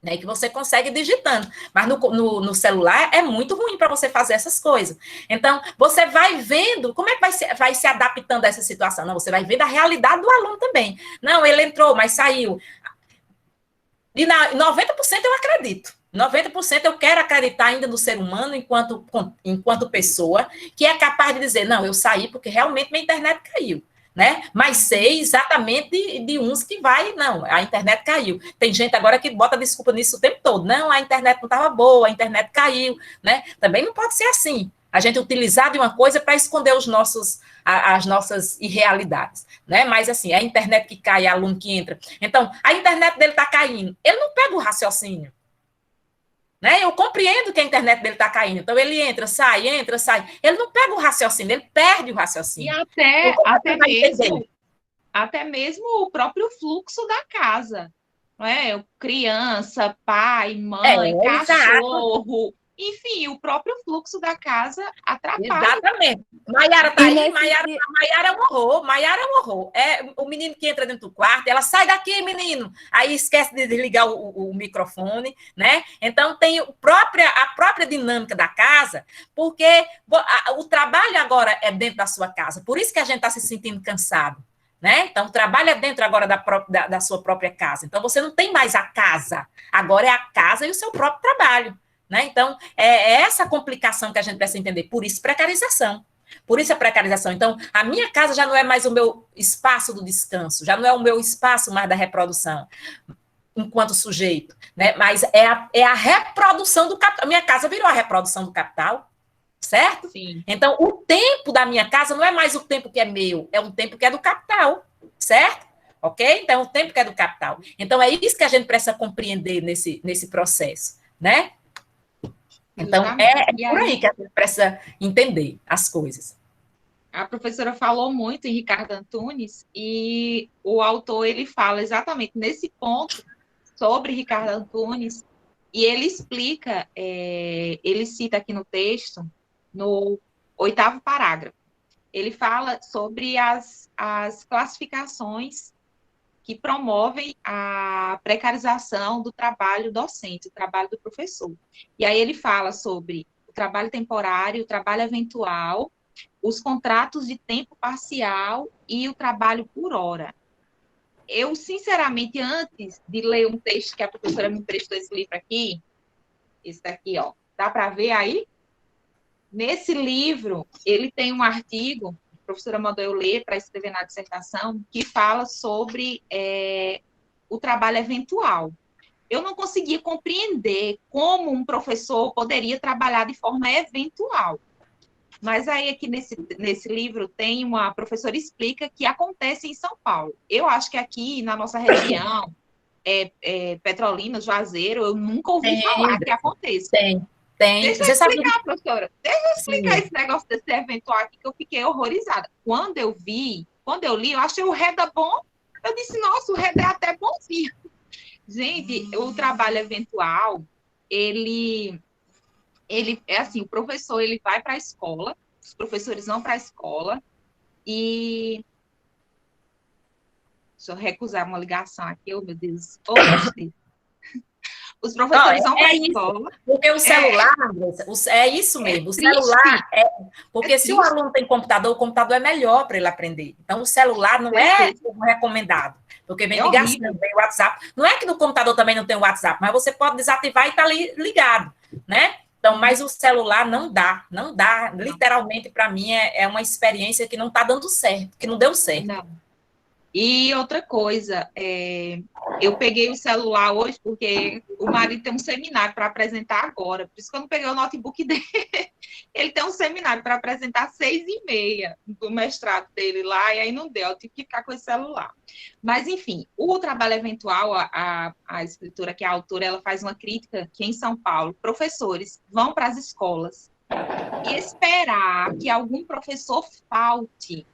né, que você consegue digitando, mas no celular é muito ruim para você fazer essas coisas. Então, você vai vendo, como é que vai se adaptando a essa situação? Não, você vai vendo a realidade do aluno também. Não, ele entrou, mas saiu. E 90% eu acredito. 90% eu quero acreditar ainda no ser humano enquanto pessoa, que é capaz de dizer, não, eu saí porque realmente minha internet caiu. Né? Mas sei exatamente de uns que não, a internet caiu. Tem gente agora que bota desculpa nisso o tempo todo. Não, a internet não estava boa, a internet caiu, né? Também não pode ser assim. A gente utilizar de uma coisa para esconder as nossas irrealidades, né? Mas assim, a internet que cai, aluno que entra. Então, a internet dele está caindo. Ele não pega o raciocínio. Né? Eu compreendo que a internet dele está caindo, então ele entra, sai. Ele não pega o raciocínio, ele perde o raciocínio. E até mesmo o próprio fluxo da casa, não é? Criança, pai, mãe, cachorro, enfim, o próprio fluxo da casa atrapalha. Exatamente. Maiara está aí, Maiara é um horror, É o menino que entra dentro do quarto, ela sai daqui, menino, aí esquece de desligar o microfone, né? Então, tem a própria dinâmica da casa, porque o trabalho agora é dentro da sua casa, por isso que a gente está se sentindo cansado. Né? Então, trabalha dentro agora da sua própria casa. Então, você não tem mais a casa, agora é a casa e o seu próprio trabalho. Né? Então, é essa complicação que a gente precisa entender. Por isso, precarização. Por isso, a precarização. Então, a minha casa já não é mais o meu espaço do descanso, já não é o meu espaço mais da reprodução, enquanto sujeito. Né? Mas é a reprodução do capital. A minha casa virou a reprodução do capital. Certo? Sim. Então, o tempo da minha casa não é mais o tempo que é meu, é um tempo que é do capital, certo? Ok? Então, é o tempo que é do capital. Então, é isso que a gente precisa compreender nesse processo, né? Então, por aí que a gente precisa entender as coisas. A professora falou muito em Ricardo Antunes, e o autor, ele fala exatamente nesse ponto sobre Ricardo Antunes, e ele explica, ele cita aqui no texto, no 8º parágrafo, ele fala sobre as classificações que promovem a precarização do trabalho docente, o trabalho do professor. E aí ele fala sobre o trabalho temporário, o trabalho eventual, os contratos de tempo parcial e o trabalho por hora. Eu, sinceramente, antes de ler um texto que a professora me emprestou esse livro aqui, esse daqui, ó, dá para ver aí? Nesse livro, ele tem um artigo, a professora mandou eu ler para escrever na dissertação, que fala sobre o trabalho eventual. Eu não conseguia compreender como um professor poderia trabalhar de forma eventual. Mas aí aqui nesse livro tem uma professora explica que acontece em São Paulo. Eu acho que aqui na nossa região, Petrolina, Juazeiro, eu nunca ouvi falar que aconteça. Tem. Deixa eu explicar, professora. Deixa eu explicar esse negócio desse eventual aqui, que eu fiquei horrorizada. Quando eu li, eu achei o Reda bom. Eu disse, nossa, o Reda é até bonzinho. Gente, o trabalho eventual, ele é assim, o professor, ele vai para a escola, os professores vão para a escola, e... Deixa eu recusar uma ligação aqui, oh, meu Deus. Oh, meu Deus. Os professores vão para a escola. Porque o celular, é isso mesmo, o celular porque se o aluno tem computador, o computador é melhor para ele aprender. Então, o celular não é recomendado, porque vem ligação, vem WhatsApp. Não é que no computador também não tem o WhatsApp, mas você pode desativar e estar ali ligado, né? Então, mas o celular não dá. Literalmente, para mim, é uma experiência que não está dando certo, que não deu certo. Não. E outra coisa, eu peguei o celular hoje porque o marido tem um seminário para apresentar agora, por isso que eu não peguei o notebook dele. Ele tem um seminário para apresentar às 6h30 do mestrado dele lá, e aí não deu, eu tive que ficar com esse celular. Mas, enfim, o trabalho eventual, a escritora, que é a autora, ela faz uma crítica que em São Paulo, professores vão para as escolas e esperar que algum professor falte.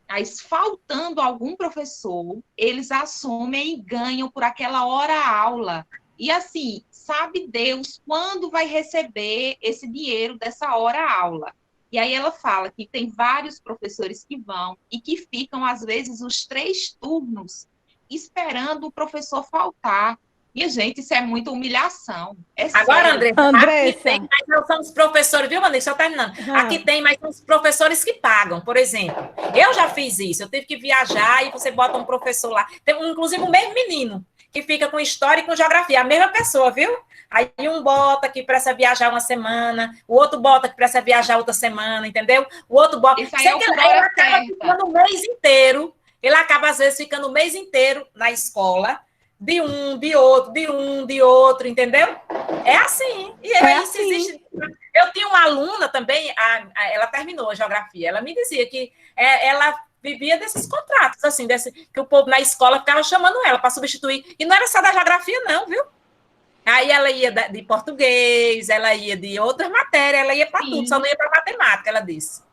Mas faltando algum professor, eles assumem e ganham por aquela hora-aula. E assim, sabe Deus quando vai receber esse dinheiro dessa hora-aula. E aí ela fala que tem vários professores que vão e que ficam, às vezes, os 3 turnos esperando o professor faltar. Minha gente, isso é muita humilhação. É Agora, sério. Andressa, aqui tem, mas não são os professores, viu, Vanessa? Só terminando. Aqui tem, mas são os professores que pagam, por exemplo. Eu já fiz isso, eu tive que viajar e você bota um professor lá. Tem, inclusive, o mesmo menino que fica com história e com geografia, a mesma pessoa, viu? Aí um bota que precisa viajar uma semana, o outro bota que precisa viajar outra semana, entendeu? O outro bota. Isso aí é o por hora ele acaba ficando o mês inteiro, ele acaba, às vezes, ficando o mês inteiro na escola, de um, de outro, entendeu? É assim. E aí assim. existe. Eu tinha uma aluna também, ela terminou a geografia, ela me dizia que ela vivia desses contratos, assim, que o povo na escola ficava chamando ela para substituir. E não era só da geografia, não, viu? Aí ela ia de português, ela ia de outras matérias, ela ia para tudo, só não ia para matemática, ela disse.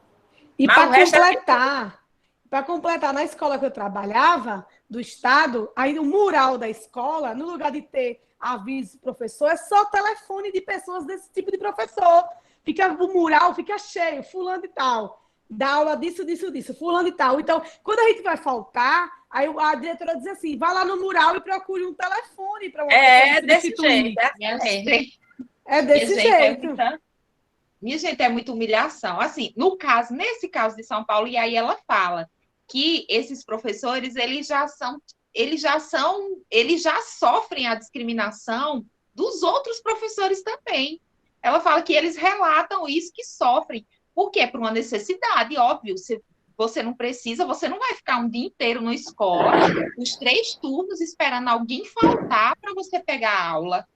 E para completar, na escola que eu trabalhava, do estado, aí o mural da escola, no lugar de ter aviso do professor, é só telefone de pessoas desse tipo de professor. O mural fica cheio, fulano e tal. Dá aula disso, fulano e tal. Então, quando a gente vai faltar, aí a diretora diz assim, vá lá no mural e procure um telefone para uma pessoa desse jeito. É desse jeito. Minha gente, é muita humilhação. Assim, nesse caso de São Paulo, e aí ela fala que esses professores, eles já sofrem a discriminação dos outros professores também. Ela fala que eles relatam isso, que sofrem. Por quê? Por uma necessidade, óbvio. Você não precisa, você não vai ficar um dia inteiro na escola, os 3 turnos, esperando alguém faltar para você pegar a aula.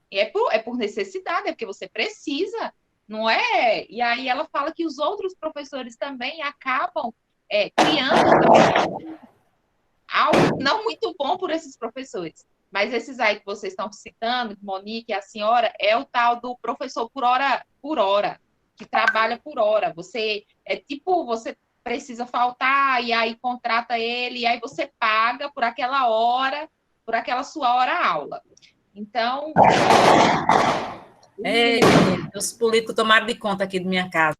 É por necessidade, é porque você precisa, não é? E aí ela fala que os outros professores também acabam criando também algo não muito bom por esses professores. Mas esses aí que vocês estão citando, Monique, a senhora, é o tal do professor por hora, que trabalha por hora. Você precisa faltar, e aí contrata ele, e aí você paga por aquela hora, por aquela sua hora-aula. Então... os políticos tomaram de conta aqui de minha casa.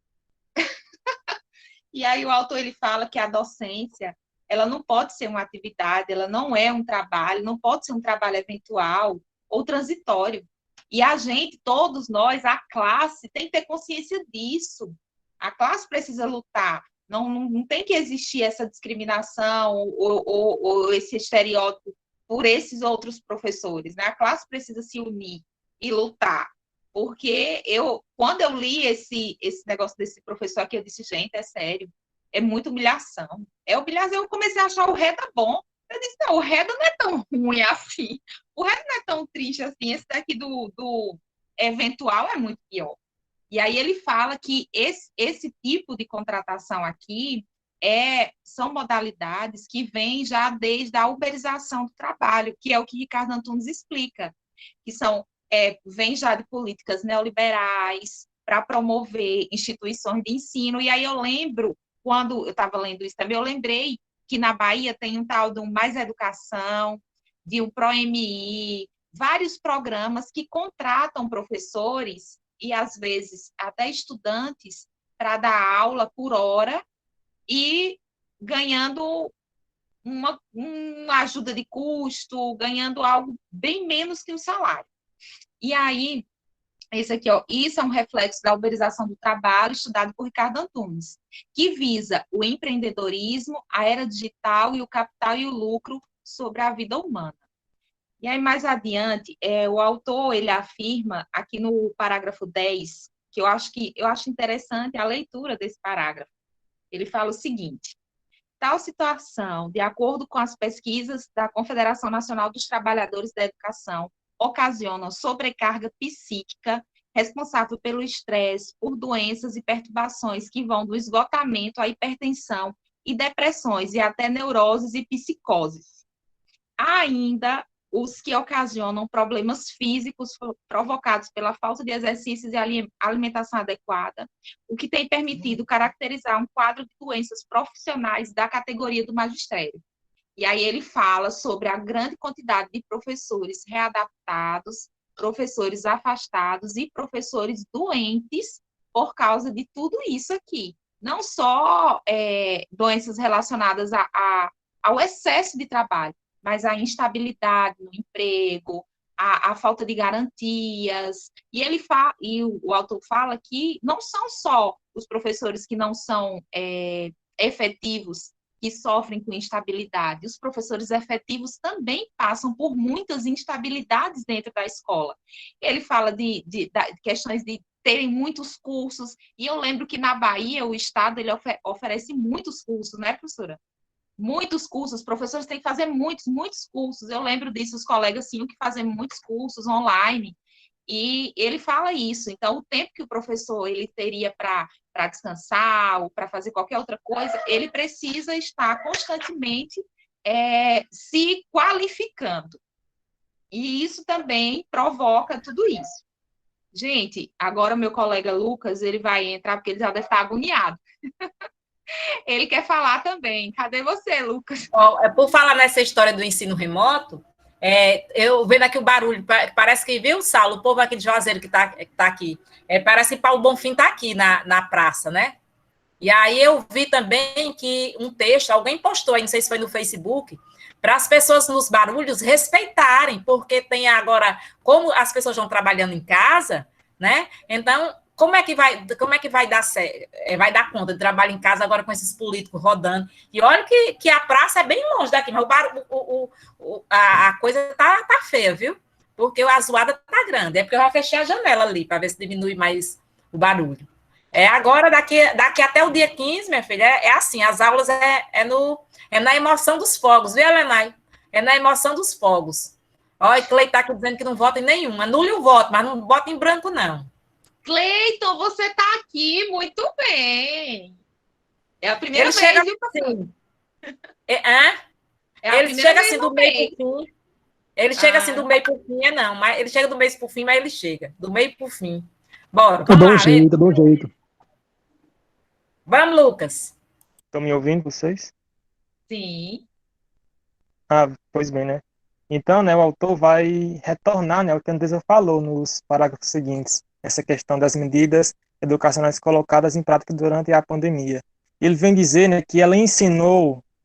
E aí o autor ele fala que a docência, ela não pode ser uma atividade, ela não é um trabalho, não pode ser um trabalho eventual ou transitório. E a gente, todos nós, a classe, tem que ter consciência disso. A classe precisa lutar. Não tem que existir essa discriminação ou esse estereótipo por esses outros professores, né? A classe precisa se unir e lutar. Porque quando eu li esse negócio desse professor aqui, eu disse, gente, é sério, é muita humilhação. Eu comecei a achar o Reda bom. Eu disse, não, o Reda não é tão ruim assim. O Reda não é tão triste assim. Esse daqui do eventual é muito pior. E aí ele fala que esse tipo de contratação aqui são modalidades que vêm já desde a uberização do trabalho, que é o que Ricardo Antunes explica, que vem já de políticas neoliberais para promover instituições de ensino. E aí eu lembro, quando eu estava lendo isso também, eu lembrei que na Bahia tem um tal de um Mais Educação, de um ProMI, vários programas que contratam professores e, às vezes, até estudantes para dar aula por hora e ganhando uma ajuda de custo, ganhando algo bem menos que um salário. E aí, esse aqui, isso é um reflexo da uberização do trabalho, estudado por Ricardo Antunes, que visa o empreendedorismo, a era digital e o capital e o lucro sobre a vida humana. E aí, mais adiante, o autor, ele afirma, aqui no parágrafo 10, que eu acho interessante a leitura desse parágrafo. Ele fala o seguinte: Tal situação, de acordo com as pesquisas da Confederação Nacional dos Trabalhadores da Educação, ocasiona sobrecarga psíquica responsável pelo estresse, por doenças e perturbações que vão do esgotamento à hipertensão e depressões e até neuroses e psicoses. Há ainda os que ocasionam problemas físicos provocados pela falta de exercícios e alimentação adequada, o que tem permitido caracterizar um quadro de doenças profissionais da categoria do magistério. E aí ele fala sobre a grande quantidade de professores readaptados, professores afastados e professores doentes por causa de tudo isso aqui. Não só doenças relacionadas ao excesso de trabalho, mas a instabilidade no emprego, a falta de garantias. E o autor fala que não são só os professores que não são efetivos que sofrem com instabilidade. Os professores efetivos também passam por muitas instabilidades dentro da escola. Ele fala de questões de terem muitos cursos, e eu lembro que na Bahia o Estado ele oferece muitos cursos, né, professora? Muitos cursos, os professores têm que fazer muitos cursos. Eu lembro disso, os colegas tinham que fazer muitos cursos online, e ele fala isso. Então, o tempo que o professor ele teria para descansar ou para fazer qualquer outra coisa, ele precisa estar constantemente se qualificando. E isso também provoca tudo isso. Gente, agora o meu colega Lucas, ele vai entrar, porque ele já deve estar agoniado. Ele quer falar também. Cadê você, Lucas? Por falar nessa história do ensino remoto, eu vendo aqui o barulho, parece que, viu, Saulo, o povo aqui de Juazeiro que tá aqui, parece que Paulo Bonfim está aqui na praça, né? E aí eu vi também que um texto, alguém postou aí, não sei se foi no Facebook, para as pessoas nos barulhos respeitarem, porque tem agora, como as pessoas estão trabalhando em casa, né? Então, como é que vai dar vai dar conta de trabalho em casa agora com esses políticos rodando? E olha que a praça é bem longe daqui, mas a coisa tá feia, viu? Porque a zoada tá grande. É porque eu já fechei a janela ali para ver se diminui mais o barulho. Agora, daqui até o dia 15, minha filha, assim, as aulas na emoção dos fogos, viu, Helenay? É na emoção dos fogos. Olha, Cleiton tá aqui dizendo que não vota em nenhum. Anule o voto, mas não vota em branco, não. Cleiton, você está aqui, muito bem. É a primeira Ele vez. Chega assim. Ele chega assim do meio para o fim. Ele chega assim do meio para o fim, não. Mas ele chega do meio para o fim, mas ele chega. Do meio para o fim. Bora, vamos lá. Eu dou um jeito. Vamos, Lucas. Estão me ouvindo, vocês? Sim. Pois bem, né? Então, né, o autor vai retornar, né, o que a Andresa falou nos parágrafos seguintes, essa questão das medidas educacionais colocadas em prática durante a pandemia. Ele vem dizer, né, que ela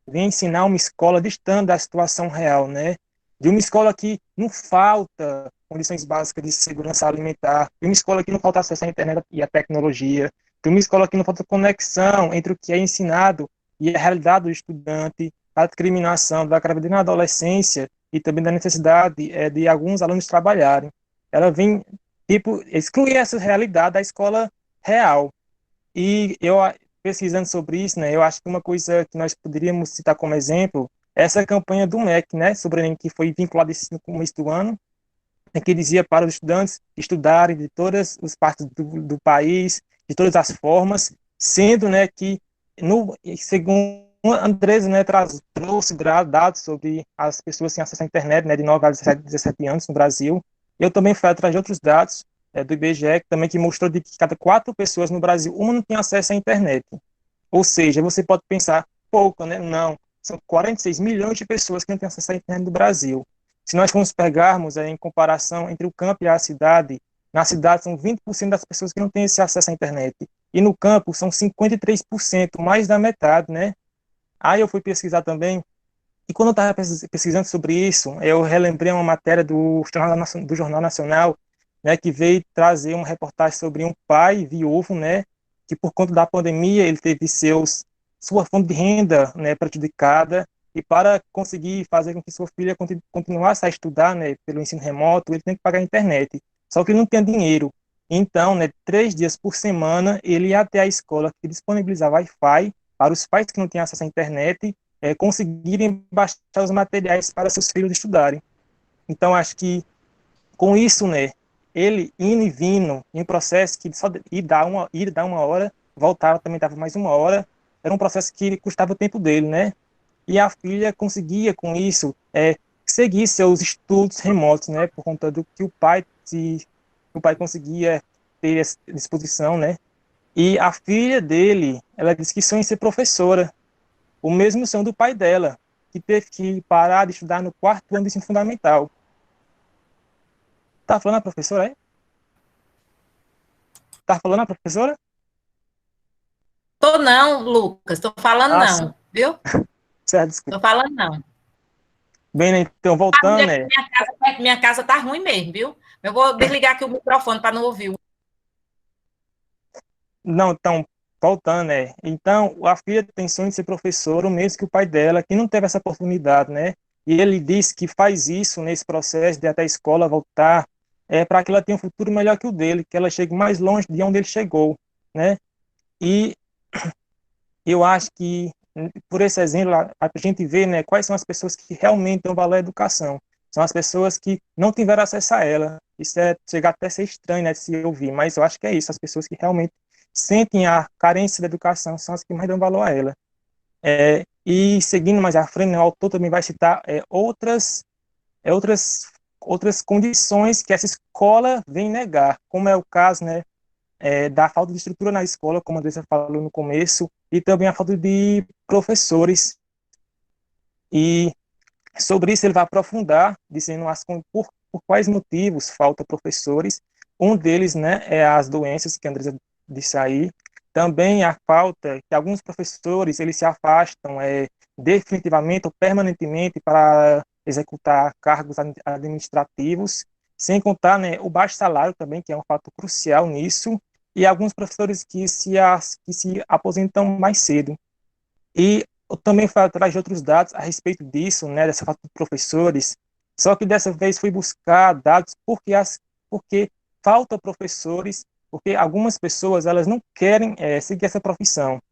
vem ensinar uma escola distante da situação real, né, de uma escola que não falta condições básicas de segurança alimentar, de uma escola que não falta acesso à internet e à tecnologia, de uma escola que não falta conexão entre o que é ensinado e a realidade do estudante, a discriminação da gravidez na adolescência e também da necessidade de alguns alunos trabalharem. Ela vem, excluir essa realidade da escola real. E eu, pesquisando sobre isso, né, eu acho que uma coisa que nós poderíamos citar como exemplo é essa campanha do MEC, né, sobre o Enem, que foi vinculada no começo do ano, em que dizia para os estudantes estudarem de todas as partes do país, de todas as formas, sendo, né, que, segundo a Andresa, né, trouxe dados sobre as pessoas sem acesso à internet, né, de 9 a 17 anos no Brasil. Eu também fui atrás de outros dados do IBGE, que mostrou de que cada 4 pessoas no Brasil, uma não tem acesso à internet. Ou seja, você pode pensar, pouco, né? Não, são 46 milhões de pessoas que não têm acesso à internet no Brasil. Se nós formos pegarmos em comparação entre o campo e a cidade, na cidade são 20% das pessoas que não têm esse acesso à internet. E no campo são 53%, mais da metade, né? Aí eu fui pesquisar também, e quando eu estava pesquisando sobre isso, eu relembrei uma matéria do Jornal Nacional, né, que veio trazer uma reportagem sobre um pai viúvo, né, que por conta da pandemia ele teve sua fonte de renda, né, prejudicada, e para conseguir fazer com que sua filha continuasse a estudar, né, pelo ensino remoto, ele tem que pagar a internet. Só que ele não tinha dinheiro. Então, né, 3 dias por semana, ele ia até a escola que disponibilizava Wi-Fi para os pais que não tinham acesso à internet conseguirem baixar os materiais para seus filhos estudarem. Então, acho que com isso, né, ele indo e vindo em um processo que só ir dar uma hora, voltava, também dava mais uma hora, era um processo que custava o tempo dele, né? E a filha conseguia, com isso, seguir seus estudos remotos, né? Por conta do que o pai conseguia ter essa disposição, né? E a filha dele, ela disse que sonha em ser professora, o mesmo sonho do pai dela, que teve que parar de estudar no 4º ano do ensino fundamental. Tá falando a professora, é? Tá falando a professora? Tô não, Lucas, tô falando Sim. não, viu? Certo, desculpa. Tô falando não. Bem, né, então, voltando, né? Minha casa tá ruim mesmo, viu? Eu vou desligar aqui o microfone para não ouvir. Não, então, voltando, né? Então, a filha tem sonho de ser professora, o mesmo que o pai dela, que não teve essa oportunidade, né? E ele disse que faz isso nesse processo de ir até a escola, voltar, para que ela tenha um futuro melhor que o dele, que ela chegue mais longe de onde ele chegou, né? E eu acho que, por esse exemplo, a gente vê, né, quais são as pessoas que realmente dão valor à educação. São as pessoas que não tiveram acesso a ela. Isso chega até a ser estranho, né, de se ouvir, mas eu acho que é isso. As pessoas que realmente sentem a carência da educação são as que mais dão valor a ela. E seguindo mais à frente, né, o autor também vai citar é, outras, outras condições que essa escola vem negar, como é o caso, né, da falta de estrutura na escola, como a Andressa falou no começo, e também a falta de professores. E sobre isso ele vai aprofundar, dizendo por quais motivos falta professores. Um deles, né, é as doenças que a Andressa disse aí. Também a falta que alguns professores eles se afastam definitivamente ou permanentemente para executar cargos administrativos, sem contar, né, o baixo salário também, que é um fato crucial nisso, e alguns professores que se aposentam mais cedo. E eu também fui atrás de outros dados a respeito disso, né, dessa falta de professores, só que dessa vez fui buscar dados porque falta professores, porque algumas pessoas elas não querem seguir essa profissão.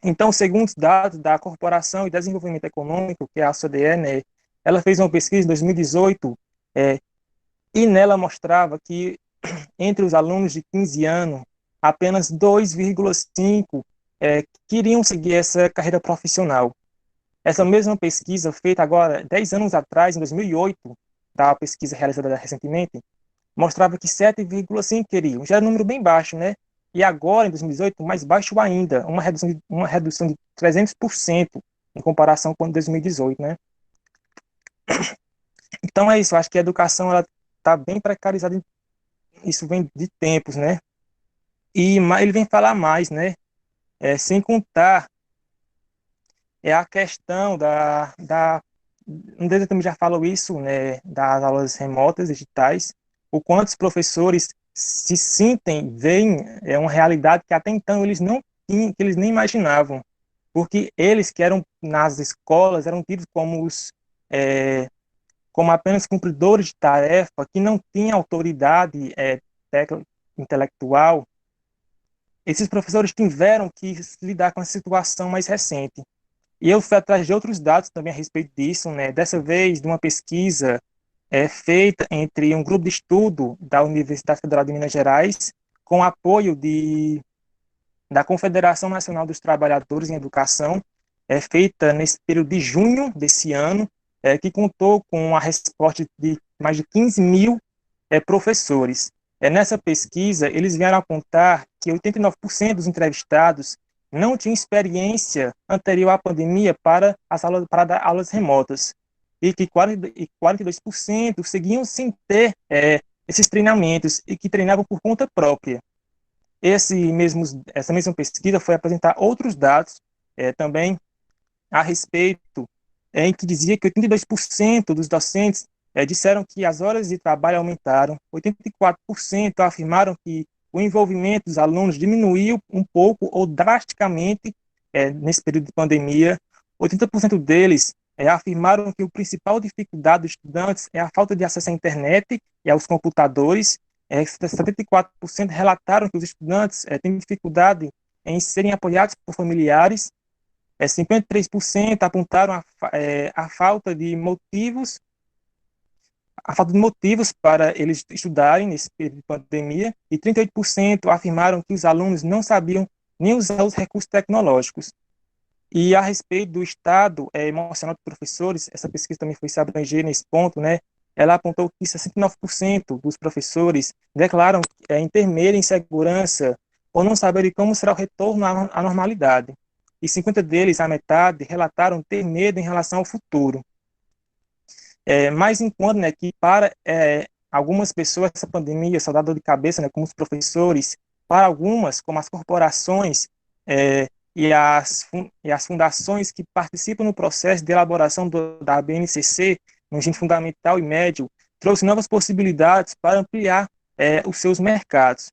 Então, segundo os dados da Corporação de Desenvolvimento Econômico, que é a OCDE, né, ela fez uma pesquisa em 2018 e nela mostrava que entre os alunos de 15 anos, apenas 2,5 queriam seguir essa carreira profissional. Essa mesma pesquisa, feita agora 10 anos atrás, em 2008, da pesquisa realizada recentemente, mostrava que 7,5 queriam. Já era um número bem baixo, né? E agora, em 2018, mais baixo ainda, uma redução de 300% em comparação com 2018, né? Então é isso, eu acho que a educação ela está bem precarizada, isso vem de tempos, né? E ele vem falar mais, né? Sem contar a questão um deles também já falou isso, né, das aulas remotas, digitais, o quanto os professores se sentem, veem uma realidade que até então eles não tinham, que eles nem imaginavam, porque eles que eram nas escolas eram tidos como apenas cumpridores de tarefa, que não tinham autoridade intelectual. Esses professores tiveram que lidar com a situação mais recente. E eu fui atrás de outros dados também a respeito disso, né? Dessa vez, de uma pesquisa feita entre um grupo de estudo da Universidade Federal de Minas Gerais, com apoio da Confederação Nacional dos Trabalhadores em Educação, feita nesse período de junho desse ano, que contou com a resposta de mais de 15 mil professores. Nessa pesquisa, eles vieram apontar que 89% dos entrevistados não tinham experiência anterior à pandemia para dar aulas remotas e que 42% seguiam sem ter esses treinamentos e que treinavam por conta própria. Essa mesma pesquisa foi apresentar outros dados também a respeito, em que dizia que 82% dos docentes disseram que as horas de trabalho aumentaram, 84% afirmaram que o envolvimento dos alunos diminuiu um pouco ou drasticamente nesse período de pandemia, 80% deles afirmaram que a principal dificuldade dos estudantes é a falta de acesso à internet e aos computadores, 74% relataram que os estudantes têm dificuldade em serem apoiados por familiares 53% apontaram a falta de motivos, para eles estudarem nesse período de pandemia, e 38% afirmaram que os alunos não sabiam nem usar os recursos tecnológicos. E a respeito do estado emocional dos professores, essa pesquisa também foi se abranger nesse ponto, né? Ela apontou que 69% dos professores declaram em temer insegurança ou não saberem como será o retorno à normalidade. E 50 deles, a metade, relataram ter medo em relação ao futuro. Mas enquanto, né, que para algumas pessoas essa pandemia só dá dor de cabeça, né, como os professores, para algumas, como as corporações e as fundações que participam no processo de elaboração da BNCC, no ensino fundamental e médio, trouxe novas possibilidades para ampliar os seus mercados.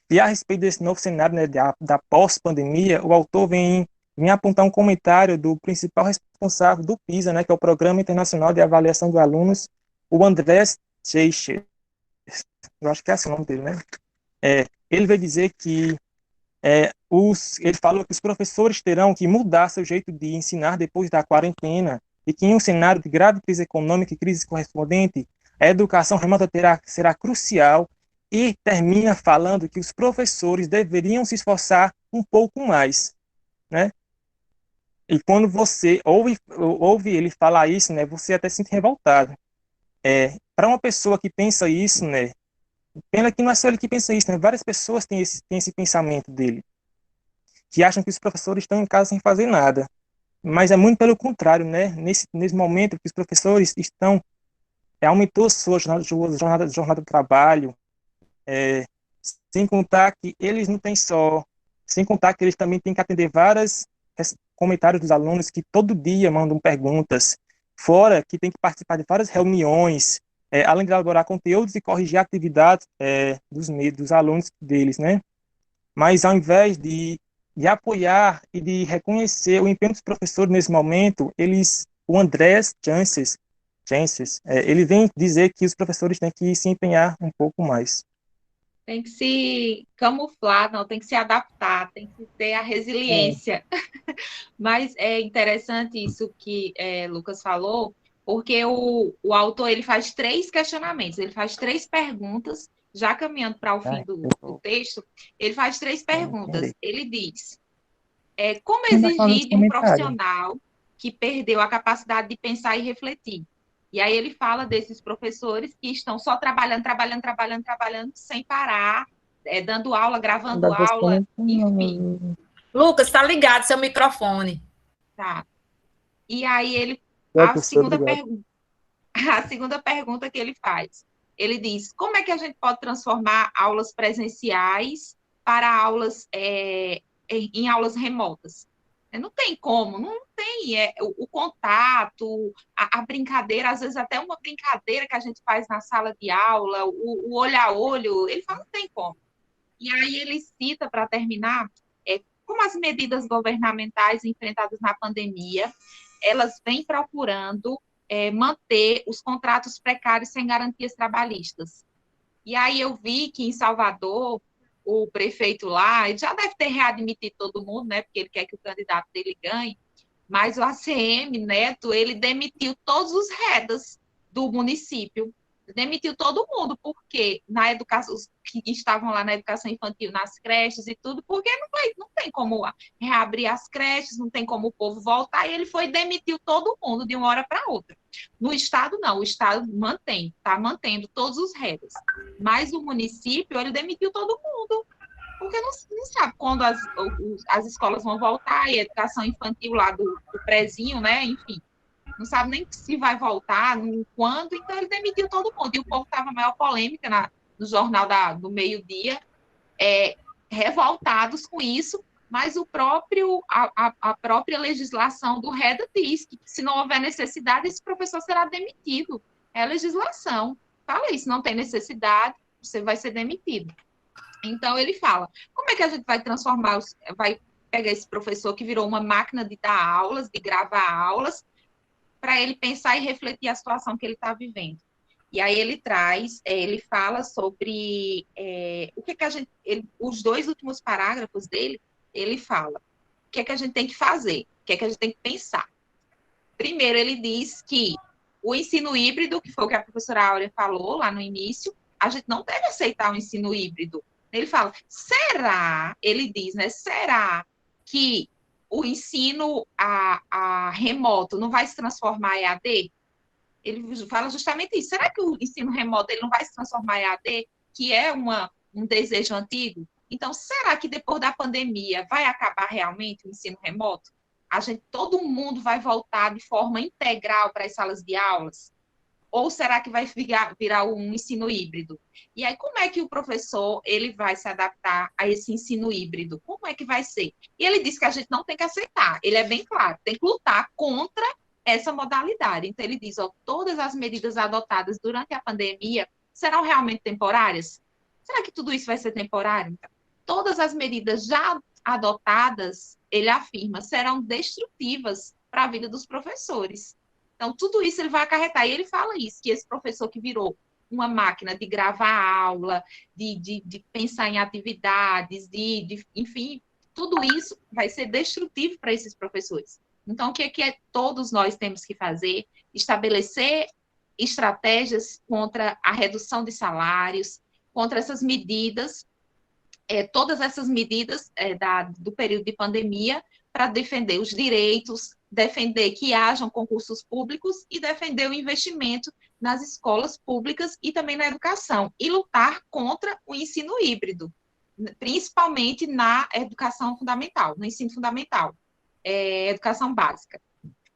E a respeito desse novo cenário, né, da pós-pandemia, o autor vem apontar um comentário do principal responsável do PISA, né, que é o Programa Internacional de Avaliação de Alunos, o Andrés Teixeira. Eu acho que é esse o nome dele, né? Ele vai dizer que ele falou que os professores terão que mudar seu jeito de ensinar depois da quarentena e que em um cenário de grave crise econômica e crise correspondente, a educação remota será crucial, e termina falando que os professores deveriam se esforçar um pouco mais, né? E quando você ouve ele falar isso, né, você até se sente revoltado. Para uma pessoa que pensa isso, né, pena que não é só ele que pensa isso, né, várias pessoas têm esse pensamento dele, que acham que os professores estão em casa sem fazer nada. Mas é muito pelo contrário, né? Nesse momento que os professores aumentou sua jornada de trabalho, sem contar que eles não têm sem contar que eles também têm que atender vários comentários dos alunos que todo dia mandam perguntas, fora que tem que participar de várias reuniões, além de elaborar conteúdos e corrigir atividades dos alunos deles, né? Mas ao invés de apoiar e de reconhecer o empenho dos professores nesse momento, o Andrés Jances, ele vem dizer que os professores têm que se empenhar um pouco mais. Tem que se camuflar, não, tem que se adaptar, tem que ter a resiliência. Mas é interessante isso que Lucas falou, porque o autor ele faz 3 questionamentos, ele faz 3 perguntas, já caminhando para o fim do texto, ele faz 3 perguntas. Ele diz, como exigir de um profissional que perdeu a capacidade de pensar e refletir? E aí ele fala desses professores que estão só trabalhando, sem parar, dando aula, gravando aula, enfim. Lucas, está ligado seu microfone. Tá. E aí a segunda pergunta que ele faz, ele diz, como é que a gente pode transformar aulas presenciais para aulas em aulas remotas? Não tem como, não tem o contato, a brincadeira, às vezes até uma brincadeira que a gente faz na sala de aula, o olho a olho, ele fala, não tem como. E aí ele cita, para terminar, como as medidas governamentais enfrentadas na pandemia, elas vêm procurando manter os contratos precários sem garantias trabalhistas. E aí eu vi que em Salvador, o prefeito lá, ele já deve ter readmitido todo mundo, né, porque ele quer que o candidato dele ganhe, mas o ACM Neto, ele demitiu todos os redas do município, demitiu todo mundo, porque na educação, os que estavam lá na educação infantil, nas creches e tudo, porque não tem como reabrir as creches, não tem como o povo voltar, e ele foi e demitiu todo mundo de uma hora para outra. No estado, não, o estado está mantendo todos os redas, mas o município, ele demitiu todo mundo, porque não sabe quando as escolas vão voltar, e a educação infantil lá do prezinho, né, enfim, não sabe nem se vai voltar, quando, então ele demitiu todo mundo. E o povo estava maior polêmica no jornal do meio-dia, revoltados com isso, mas a própria legislação do REDA diz que se não houver necessidade, esse professor será demitido. É a legislação. Fala isso, não tem necessidade, você vai ser demitido. Então ele fala, como é que a gente vai vai pegar esse professor que virou uma máquina de dar aulas, de gravar aulas, para ele pensar e refletir a situação que ele está vivendo. E aí ele fala sobre o que a gente... os 2 últimos parágrafos dele, ele fala que é que a gente tem que fazer? O que é que a gente tem que pensar? Primeiro, ele diz que o ensino híbrido, que foi o que a professora Áurea falou lá no início, a gente não deve aceitar o ensino híbrido. Ele fala, será, ele diz, né, será que o ensino remoto não vai se transformar em EAD? Ele fala justamente isso. Será que o ensino remoto ele não vai se transformar em EAD, que é um desejo antigo? Então, será que depois da pandemia vai acabar realmente o ensino remoto? Todo mundo vai voltar de forma integral para as salas de aulas? Ou será que vai virar um ensino híbrido? E aí, como é que o professor ele vai se adaptar a esse ensino híbrido? Como é que vai ser? E ele diz que a gente não tem que aceitar. Ele é bem claro, tem que lutar contra essa modalidade. Então, ele diz, ó, todas as medidas adotadas durante a pandemia serão realmente temporárias? Será que tudo isso vai ser temporário? Então, todas as medidas já adotadas, ele afirma, serão destrutivas para a vida dos professores. Então, tudo isso ele vai acarretar. E ele fala isso, que esse professor que virou uma máquina de gravar aula, de pensar em atividades, enfim, tudo isso vai ser destrutivo para esses professores. Então, o que é que todos nós temos que fazer? Estabelecer estratégias contra a redução de salários, contra essas medidas, todas essas medidas do período de pandemia, para defender os direitos, defender que hajam concursos públicos e defender o investimento nas escolas públicas e também na educação, e lutar contra o ensino híbrido, principalmente na educação fundamental, no ensino fundamental, educação básica.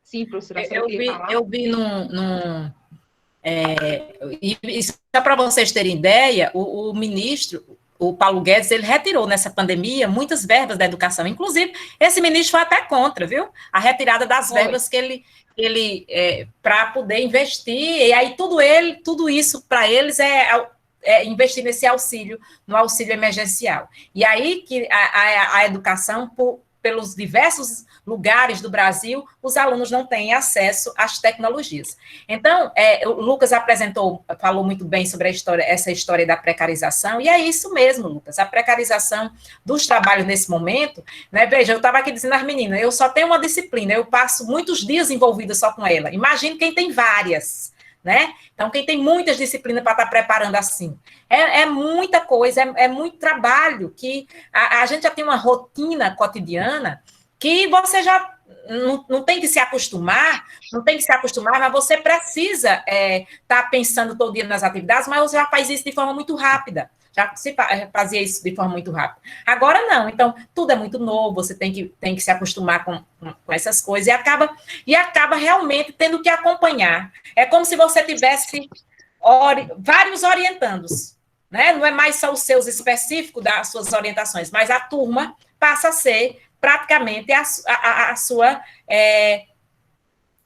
Sim, professora, eu vi e só para vocês terem ideia, o ministro, o Paulo Guedes, ele retirou nessa pandemia muitas verbas da educação, inclusive esse ministro foi até contra, viu? A retirada das verbas que ele para poder investir, e aí tudo isso para eles é investir nesse auxílio, no auxílio emergencial. E aí que a educação, pelos diversos lugares do Brasil, os alunos não têm acesso às tecnologias. Então, o Lucas falou muito bem sobre essa história da precarização, e é isso mesmo, Lucas, a precarização dos trabalhos nesse momento, né? Veja, eu estava aqui dizendo às meninas, eu só tenho uma disciplina, eu passo muitos dias envolvida só com ela. Imagine quem tem várias, né? Então, quem tem muitas disciplinas para estar preparando assim. É muita coisa, é muito trabalho, que a gente já tem uma rotina cotidiana que você já não tem que se acostumar, mas você precisa estar pensando todo dia nas atividades, mas você já faz isso de forma muito rápida. Já se fazia isso de forma muito rápida. Agora não, então tudo é muito novo, você tem que se acostumar com essas coisas e acaba realmente tendo que acompanhar. É como se você tivesse vários orientandos, né? Não é mais só os seus específicos das suas orientações, mas a turma passa a ser praticamente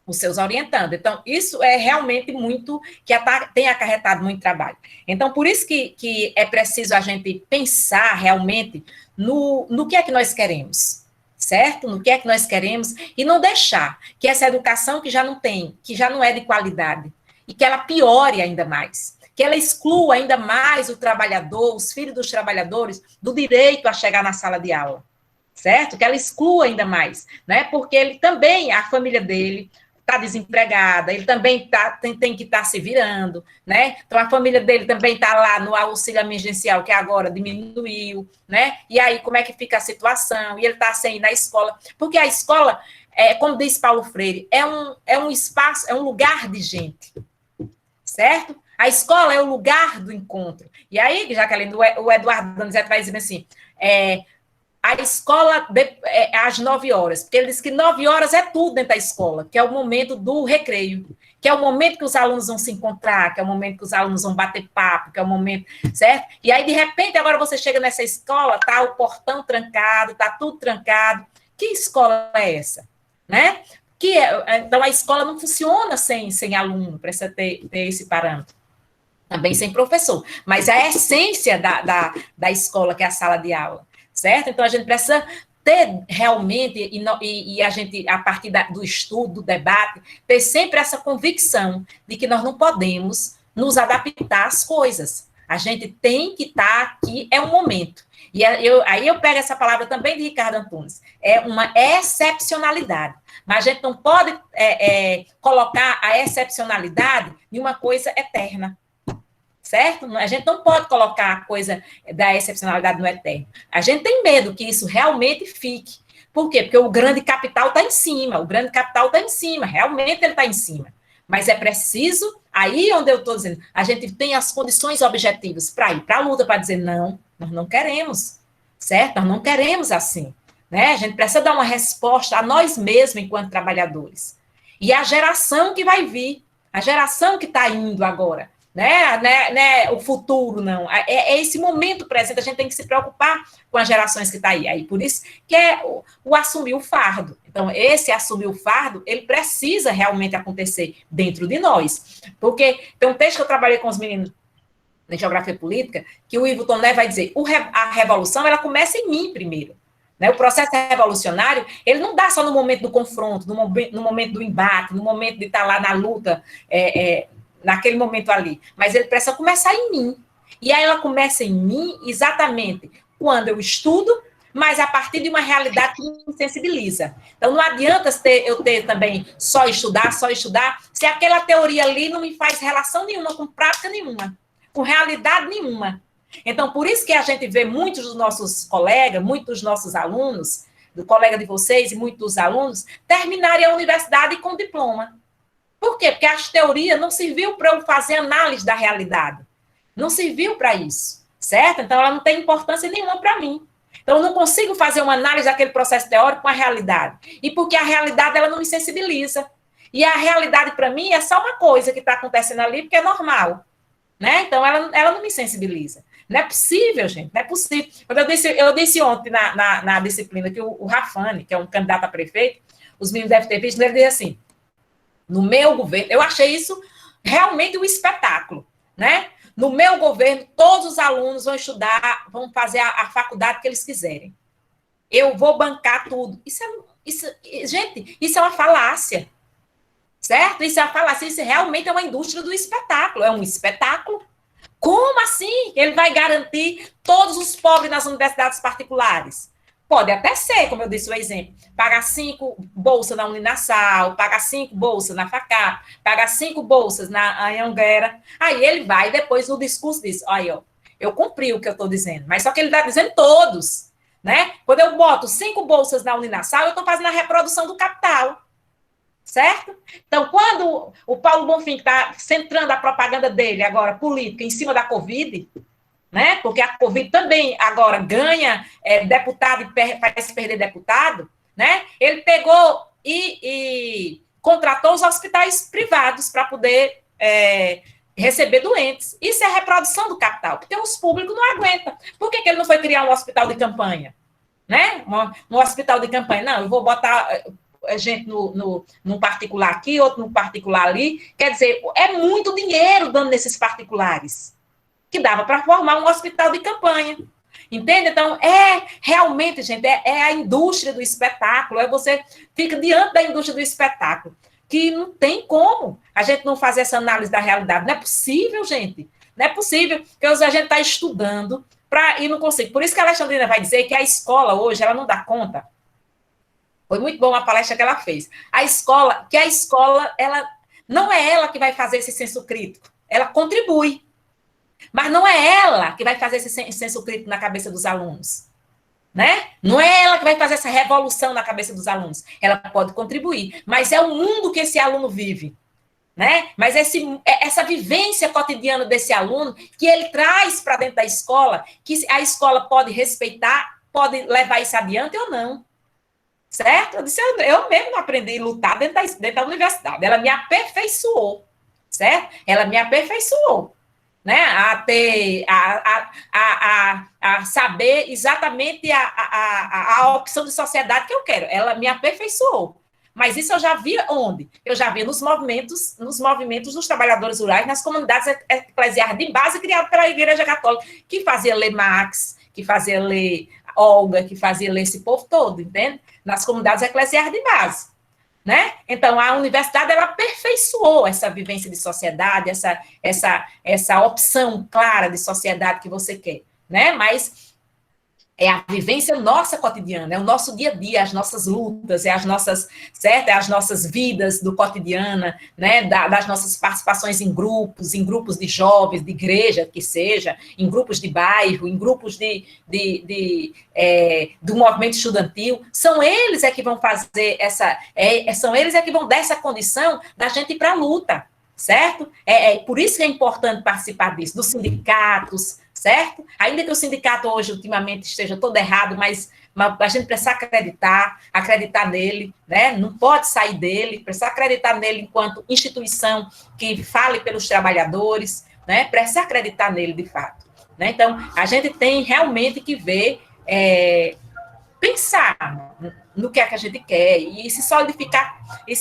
os seus orientandos. Então, isso é realmente muito, que tem acarretado muito trabalho. Então, por isso que é preciso a gente pensar realmente no que é que nós queremos, certo? No que é que nós queremos, e não deixar que essa educação que já não é de qualidade, e que ela piore ainda mais, que ela exclua ainda mais o trabalhador, os filhos dos trabalhadores, do direito a chegar na sala de aula, certo? Que ela exclua ainda mais, né? Porque ele também, a família dele está desempregada, ele também tem que estar se virando, né? Então, a família dele também está lá no auxílio emergencial, que agora diminuiu, né? E aí, como é que fica a situação? E ele está sem ir na escola, porque a escola, como diz Paulo Freire, é um espaço, é um lugar de gente, certo? A escola é o lugar do encontro. E aí, Jaqueline, o Eduardo Donizete vai dizendo assim, a escola às 9 horas, porque ele diz que 9 horas é tudo dentro da escola, que é o momento do recreio, que é o momento que os alunos vão se encontrar, que é o momento que os alunos vão bater papo, que é o momento, certo? E aí, de repente, agora você chega nessa escola, tá o portão trancado, tá tudo trancado. Que escola é essa? Né? Então, a escola não funciona sem aluno, precisa ter esse parâmetro. Também sem professor, mas a essência da escola, que é a sala de aula, certo? Então, a gente precisa ter realmente, e a gente, a partir do estudo, do debate, ter sempre essa convicção de que nós não podemos nos adaptar às coisas. A gente tem que estar aqui, é um momento. E aí eu pego essa palavra também de Ricardo Antunes, é uma excepcionalidade. Mas a gente não pode colocar a excepcionalidade em uma coisa eterna. Certo? A gente não pode colocar a coisa da excepcionalidade no eterno. A gente tem medo que isso realmente fique. Por quê? Porque o grande capital está em cima, realmente ele está em cima. Mas é preciso, aí onde eu estou dizendo, a gente tem as condições objetivas para ir para a luta, para dizer, não, nós não queremos, certo? Nós não queremos assim. Né? A gente precisa dar uma resposta a nós mesmos enquanto trabalhadores. E a geração que vai vir, a geração que está indo agora, né, o futuro, não. É esse momento presente, a gente tem que se preocupar com as gerações que estão aí. Aí. Por isso que é o assumir o fardo. Então, esse assumir o fardo, ele precisa realmente acontecer dentro de nós. Porque tem um texto que eu trabalhei com os meninos em Geografia Política, que o Ivo Toné vai dizer, a revolução, ela começa em mim primeiro. Né? O processo revolucionário, ele não dá só no momento do confronto, no momento do embate, no momento de estar lá na luta, naquele momento ali, mas ele precisa começar em mim. E aí ela começa em mim exatamente quando eu estudo, mas a partir de uma realidade que me sensibiliza. Então, não adianta eu ter também só estudar, se aquela teoria ali não me faz relação nenhuma com prática nenhuma, com realidade nenhuma. Então, por isso que a gente vê muitos dos nossos colegas, muitos dos nossos alunos, do colega de vocês e muitos dos alunos, terminarem a universidade com diploma. Por quê? Porque a teoria não serviu para eu fazer análise da realidade. Não serviu para isso, certo? Então, ela não tem importância nenhuma para mim. Então, eu não consigo fazer uma análise daquele processo teórico com a realidade. E porque a realidade, ela não me sensibiliza. E a realidade, para mim, é só uma coisa que está acontecendo ali, porque é normal. Né? Então, ela não me sensibiliza. Não é possível, gente, não é possível. Eu disse ontem na disciplina que o Rafane, que é um candidato a prefeito, os meninos devem ter visto, ele diz assim, no meu governo, eu achei isso realmente um espetáculo, né? No meu governo, todos os alunos vão estudar, vão fazer a faculdade que eles quiserem. Eu vou bancar tudo. Gente, isso é uma falácia, certo? Isso é uma falácia, isso realmente é uma indústria do espetáculo, é um espetáculo. Como assim? Ele vai garantir todos os pobres nas universidades particulares? Pode até ser, como eu disse o exemplo, pagar 5 bolsas na Uninasal, pagar 5 bolsas na FACAP, pagar 5 bolsas na Anhanguera. Aí ele vai depois no discurso diz, olha, ó, eu cumpri o que eu estou dizendo, mas só que ele está dizendo todos, né? Quando eu boto 5 bolsas na Uninasal, eu estou fazendo a reprodução do capital, certo? Então, quando o Paulo Bonfim está centrando a propaganda dele agora, política, em cima da Covid, né? Porque a Covid também agora ganha deputado e faz perder deputado, né? Ele pegou e contratou os hospitais privados para poder receber doentes. Isso é reprodução do capital, porque os públicos não aguentam. Por que ele não foi criar um hospital de campanha? Né? Um hospital de campanha. Não, eu vou botar gente num particular aqui, outro no particular ali. Quer dizer, é muito dinheiro dando nesses particulares, que dava para formar um hospital de campanha. Entende? Então, realmente, gente, é a indústria do espetáculo, você fica diante da indústria do espetáculo, que não tem como a gente não fazer essa análise da realidade. Não é possível, gente. Não é possível, porque a gente está estudando e não consegue. Por isso que a Alexandrina vai dizer que a escola hoje, ela não dá conta. Foi muito boa a palestra que ela fez. A escola, ela não é ela que vai fazer esse senso crítico, ela contribui. Mas não é ela que vai fazer esse senso crítico na cabeça dos alunos, né? Não é ela que vai fazer essa revolução na cabeça dos alunos. Ela pode contribuir, mas é o mundo que esse aluno vive, né? Mas essa vivência cotidiana desse aluno que ele traz para dentro da escola, que a escola pode respeitar, pode levar isso adiante ou não, certo? Eu mesmo não aprendi a lutar dentro da universidade. Ela me aperfeiçoou, certo? Ela me aperfeiçoou. Né, a saber exatamente a opção de sociedade que eu quero. Ela me aperfeiçoou. Mas isso eu já vi onde? Eu já vi nos movimentos dos trabalhadores rurais, nas comunidades eclesiais de base criadas pela Igreja Católica, que fazia ler Marx, que fazia ler Olga, que fazia ler esse povo todo, entende? Nas comunidades eclesiais de base. né? Então, a universidade, ela aperfeiçoou essa vivência de sociedade, essa opção clara de sociedade que você quer, né? Mas é a vivência nossa cotidiana, é o nosso dia a dia, as nossas lutas, é as nossas, certo? É as nossas vidas do cotidiano, né? Das nossas participações em grupos de jovens, de igreja, que seja, em grupos de bairro, em grupos do movimento estudantil. São eles que vão fazer são eles que vão dar essa condição da gente ir para a luta, certo? Por isso que é importante participar disso, dos sindicatos, certo? Ainda que o sindicato hoje, ultimamente, esteja todo errado, mas a gente precisa acreditar nele, né? Não pode sair dele, precisa acreditar nele enquanto instituição que fale pelos trabalhadores, né? Precisa acreditar nele, de fato, né? Então, a gente tem realmente que ver, pensar no que é que a gente quer e se solidificar, e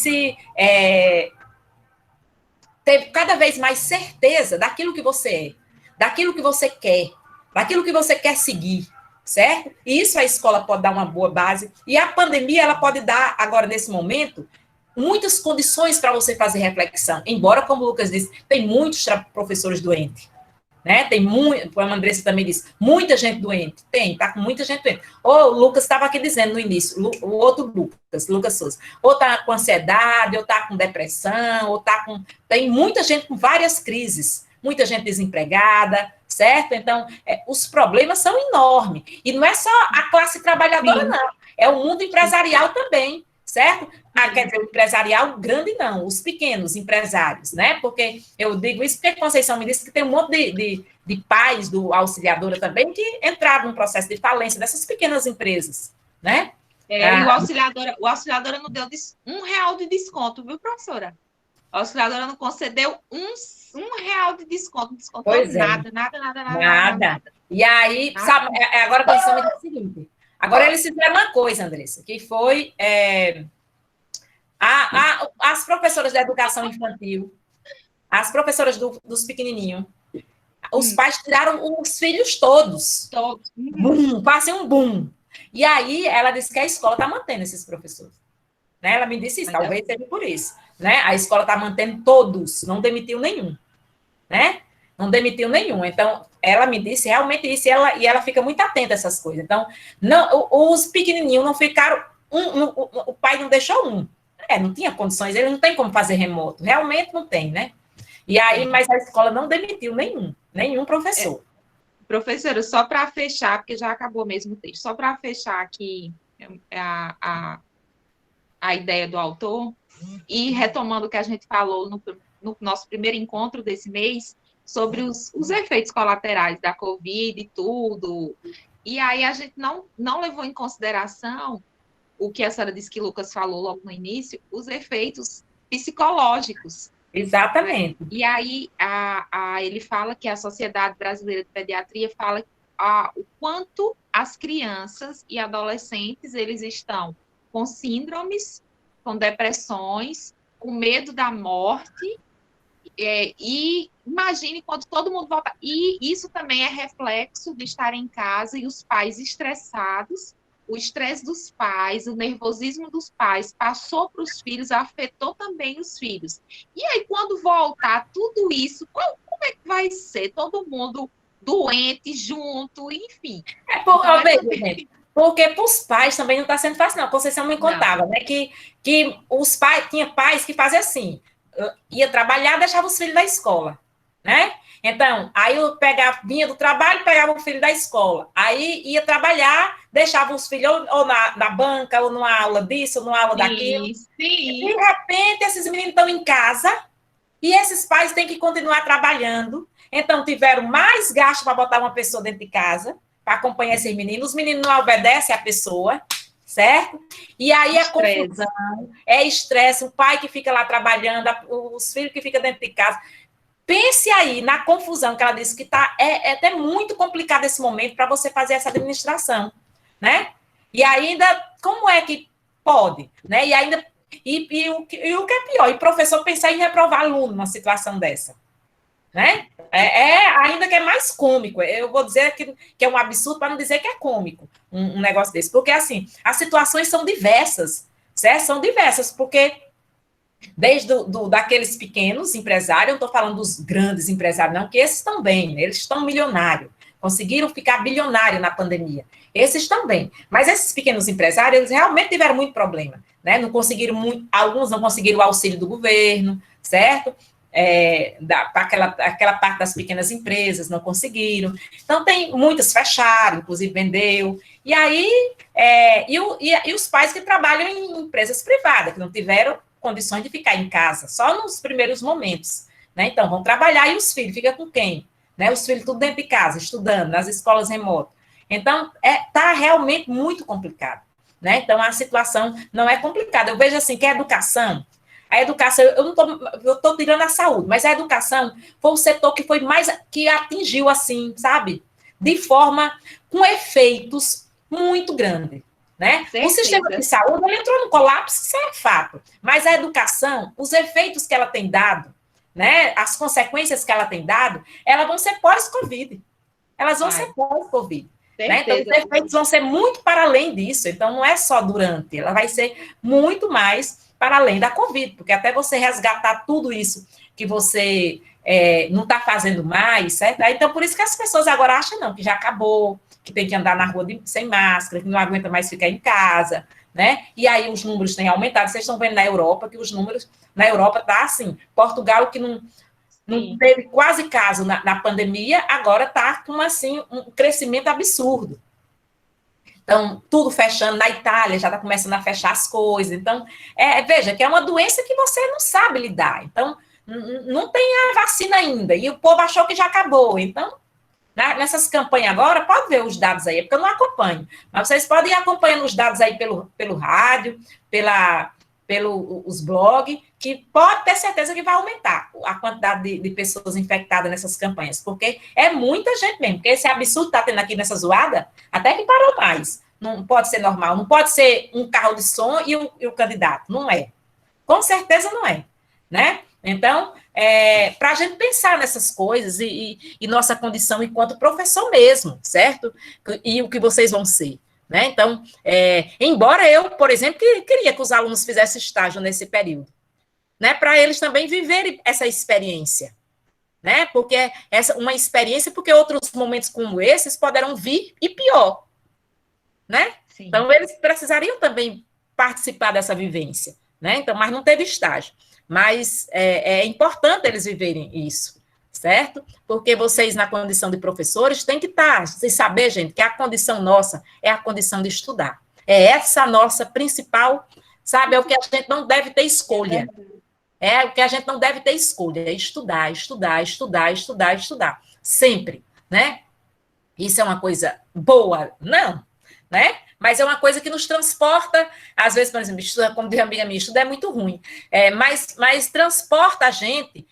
ter cada vez mais certeza daquilo que você é, daquilo que você quer, daquilo que você quer seguir, certo? E isso a escola pode dar uma boa base. E a pandemia, ela pode dar, agora, nesse momento, muitas condições para você fazer reflexão. Embora, como o Lucas disse, tem muitos professores doentes, né? Tem muito, como a Andressa também disse, muita gente doente. Tá com muita gente doente. Ou o Lucas estava aqui dizendo no início, o outro Lucas Souza, ou está com ansiedade, ou está com depressão, ou está com... Tem muita gente com várias crises, muita gente desempregada, certo? Então, os problemas são enormes. E não é só a classe trabalhadora, Sim. não. É o mundo empresarial também, certo? Quer dizer, o empresarial grande não, os pequenos empresários, né? Porque eu digo isso porque a Conceição me disse que tem um monte de pais do Auxiliadora também que entraram num processo de falência dessas pequenas empresas, né? E o Auxiliadora não deu R$1 de desconto, viu, professora? A Auxiliadora não concedeu R$1 de desconto, não descontou nada. E aí, sabe, agora a Conceição me disse o seguinte, agora eles fizeram uma coisa, Andressa, que foi... as professoras da educação infantil, as professoras dos pequenininhos, os pais tiraram os filhos todos. Boom, quase um boom. E aí, ela disse que a escola está mantendo esses professores. Né? Ela me disse isso, talvez seja por isso. Né? A escola está mantendo todos, não demitiu nenhum. Né? Não demitiu nenhum. Então, ela me disse realmente isso, e ela fica muito atenta a essas coisas. Então, os pequenininhos não ficaram... o pai não deixou um. Não tinha condições, ele não tem como fazer remoto. Realmente não tem, né? E aí, mas a escola não demitiu nenhum professor. Professora, só para fechar, porque já acabou mesmo o texto, só para fechar aqui a ideia do autor, e retomando o que a gente falou no nosso primeiro encontro desse mês, sobre os efeitos colaterais da Covid e tudo, e aí a gente não levou em consideração o que a senhora disse que Lucas falou logo no início, os efeitos psicológicos. Exatamente. E aí ele fala que a Sociedade Brasileira de Pediatria fala o quanto as crianças e adolescentes eles estão com síndromes, com depressões, com medo da morte, e imagine quando todo mundo volta. E isso também é reflexo de estar em casa e os pais estressados, o estresse dos pais, o nervosismo dos pais passou para os filhos, afetou também os filhos. E aí, quando voltar tudo isso, como é que vai ser? Todo mundo doente, junto, enfim. Porque para os pais também não está sendo fácil, não. A Conceição me contava, né? Que os pais, tinha pais que faziam assim, ia trabalhar, deixava os filhos da escola, né? Então, aí eu vinha do trabalho, pegava o filho da escola. Aí ia trabalhar, deixava os filhos ou na banca, ou numa aula disso, ou numa aula daquilo. Sim. E, de repente, esses meninos estão em casa e esses pais têm que continuar trabalhando. Então, tiveram mais gasto para botar uma pessoa dentro de casa, para acompanhar esses meninos. Os meninos não obedecem à pessoa, certo? E aí a confusão, estresse, o pai que fica lá trabalhando, os filhos que ficam dentro de casa. Pense aí na confusão que ela disse que é até muito complicado esse momento para você fazer essa administração, né? E ainda, como é que pode? Né? E ainda, e o que é pior, e o professor pensar em reprovar aluno numa situação dessa, né? Ainda que é mais cômico, eu vou dizer que é um absurdo para não dizer que é cômico, um negócio desse, porque assim, as situações são diversas, certo? São diversas, porque desde daqueles pequenos empresários, eu não estou falando dos grandes empresários, não, que esses estão bem, né? Eles estão milionários, conseguiram ficar bilionários na pandemia. Esses estão bem. Mas esses pequenos empresários, eles realmente tiveram muito problema, né? Não conseguiram muito, alguns não conseguiram o auxílio do governo, certo? Aquela parte das pequenas empresas não conseguiram. Então, tem muitas fecharam, inclusive vendeu. E aí, e os pais que trabalham em empresas privadas, que não tiveram condições de ficar em casa, só nos primeiros momentos, né? Então, vão trabalhar e os filhos ficam com quem? Né? Os filhos tudo dentro de casa, estudando, nas escolas remotas. Então, tá realmente muito complicado, né? Então, a situação não é complicada. Eu vejo assim que a educação, eu estou tirando a saúde, mas a educação foi o setor que foi mais, que atingiu assim, sabe? De forma, com efeitos muito grandes. Né? O sistema de saúde ele entrou no colapso, isso é fato. Mas a educação, os efeitos que ela tem dado, né, as consequências que ela tem dado, elas vão ser pós-Covid. Elas vão ser pós-Covid. Né? Então, os efeitos vão ser muito para além disso. Então, não é só durante, ela vai ser muito mais para além da Covid, porque até você resgatar tudo isso que você não está fazendo mais, certo? Então, por isso que as pessoas agora acham não, que já acabou, que tem que andar na rua sem máscara, que não aguenta mais ficar em casa, né? E aí os números têm aumentado. Vocês estão vendo na Europa que os números na Europa tá assim. Portugal, que não teve quase caso na pandemia, agora está com assim, um crescimento absurdo. Então, tudo fechando. Na Itália já está começando a fechar as coisas. Então, veja que é uma doença que você não sabe lidar. Então, não tem a vacina ainda. E o povo achou que já acabou. Então, nessas campanhas agora, pode ver os dados aí, porque eu não acompanho, mas vocês podem ir acompanhando os dados aí pelo rádio, pelos blogs, que pode ter certeza que vai aumentar a quantidade de pessoas infectadas nessas campanhas, porque é muita gente mesmo, porque esse absurdo que está tendo aqui nessa zoada, até que parou mais. Não pode ser normal, não pode ser um carro de som e o candidato, não é. Com certeza não é, né? Então, para a gente pensar nessas coisas e nossa condição enquanto professor mesmo, certo? E o que vocês vão ser, né? Então, embora eu, por exemplo, queria que os alunos fizessem estágio nesse período, né? Para eles também viverem essa experiência, né? Porque uma experiência, porque outros momentos como esses poderão vir e pior, né? Sim. Então, eles precisariam também participar dessa vivência, né? Então, mas não teve estágio. Mas é importante eles viverem isso, certo? Porque vocês, na condição de professores, têm que estar, vocês saber, gente, que a condição nossa é a condição de estudar. É essa a nossa principal, sabe? É o que a gente não deve ter escolha. É o que a gente não deve ter escolha. É estudar, estudar, estudar, estudar, estudar. Sempre, né? Isso é uma coisa boa? Não, né? Mas é uma coisa que nos transporta, às vezes, por exemplo, estudar, como diz a amiga minha, estudar é muito ruim, mas transporta a gente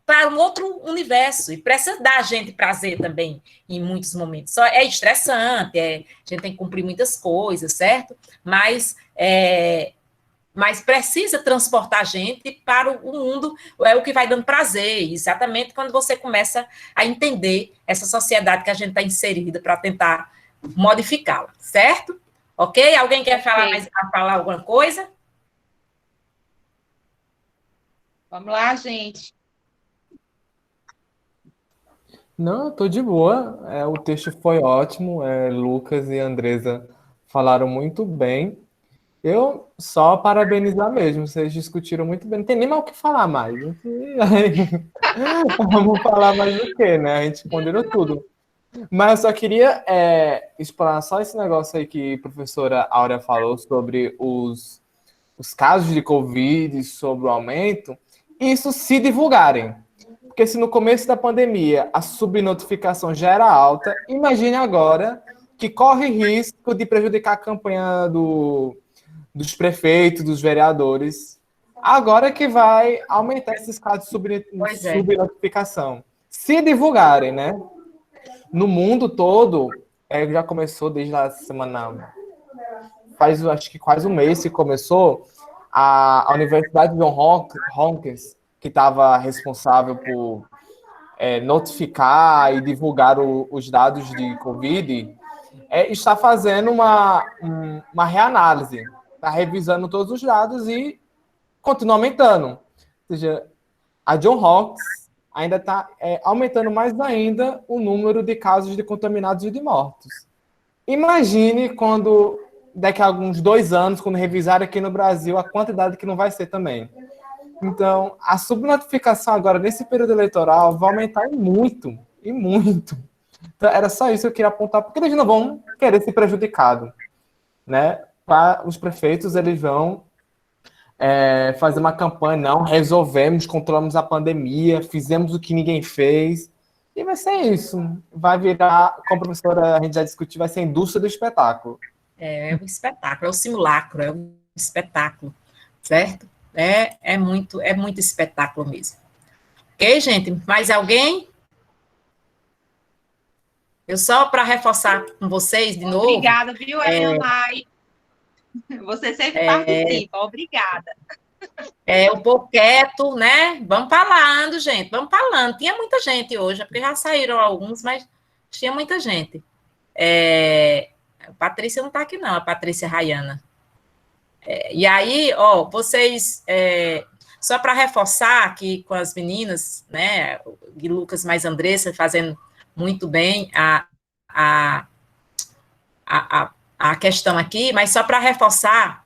para um outro universo, e precisa dar a gente prazer também, em muitos momentos. Só é estressante, a gente tem que cumprir muitas coisas, certo? Mas precisa transportar a gente para o mundo, é o que vai dando prazer, exatamente quando você começa a entender essa sociedade que a gente está inserida para tentar modificá-la, certo? Ok? Alguém quer falar alguma coisa? Vamos lá, gente. Não, eu tô de boa. O texto foi ótimo. Lucas e Andresa falaram muito bem. Eu só parabenizar mesmo. Vocês discutiram muito bem. Não tem nem mais o que falar mais. Vamos falar mais do que, né? A gente ponderou tudo. Mas eu só queria explorar só esse negócio aí que a professora Áurea falou sobre os casos de Covid, sobre o aumento, isso se divulgarem. Porque se no começo da pandemia a subnotificação já era alta, imagine agora que corre risco de prejudicar a campanha dos prefeitos, dos vereadores. Agora que vai aumentar esses casos de subnotificação. Se divulgarem, né? No mundo todo, já começou desde a semana... Faz, acho que quase um mês que começou, a Universidade de John Hopkins, que estava responsável por notificar e divulgar os dados de Covid, está fazendo uma reanálise está revisando todos os dados e continua aumentando. Ou seja, a Johns Hopkins ainda está aumentando mais ainda o número de casos de contaminados e de mortos. Imagine quando, daqui a alguns 2 anos, quando revisarem aqui no Brasil, a quantidade que não vai ser também. Então, a subnotificação agora, nesse período eleitoral, vai aumentar muito, e muito. Então, era só isso que eu queria apontar, porque eles não vão querer ser prejudicados, né? Os prefeitos, eles vão fazer uma campanha, não, resolvemos, controlamos a pandemia, fizemos o que ninguém fez, e vai ser isso. Vai virar, como a professora, a gente já discutiu, vai ser a indústria do espetáculo. É um espetáculo, é o simulacro, é um espetáculo, certo? É muito espetáculo mesmo. Ok, gente? Mais alguém? Eu só para reforçar com vocês de novo. Obrigada, viu, Elionai? Você sempre participa, obrigada. Um pouco quieto, né? Vamos falando, gente, vamos falando. Tinha muita gente hoje, porque já saíram alguns, mas tinha muita gente. A Patrícia não está aqui, não, a Patrícia Rayana. E aí, vocês, só para reforçar aqui com as meninas, né, Gui Lucas mais Andressa fazendo muito bem a questão aqui, mas só para reforçar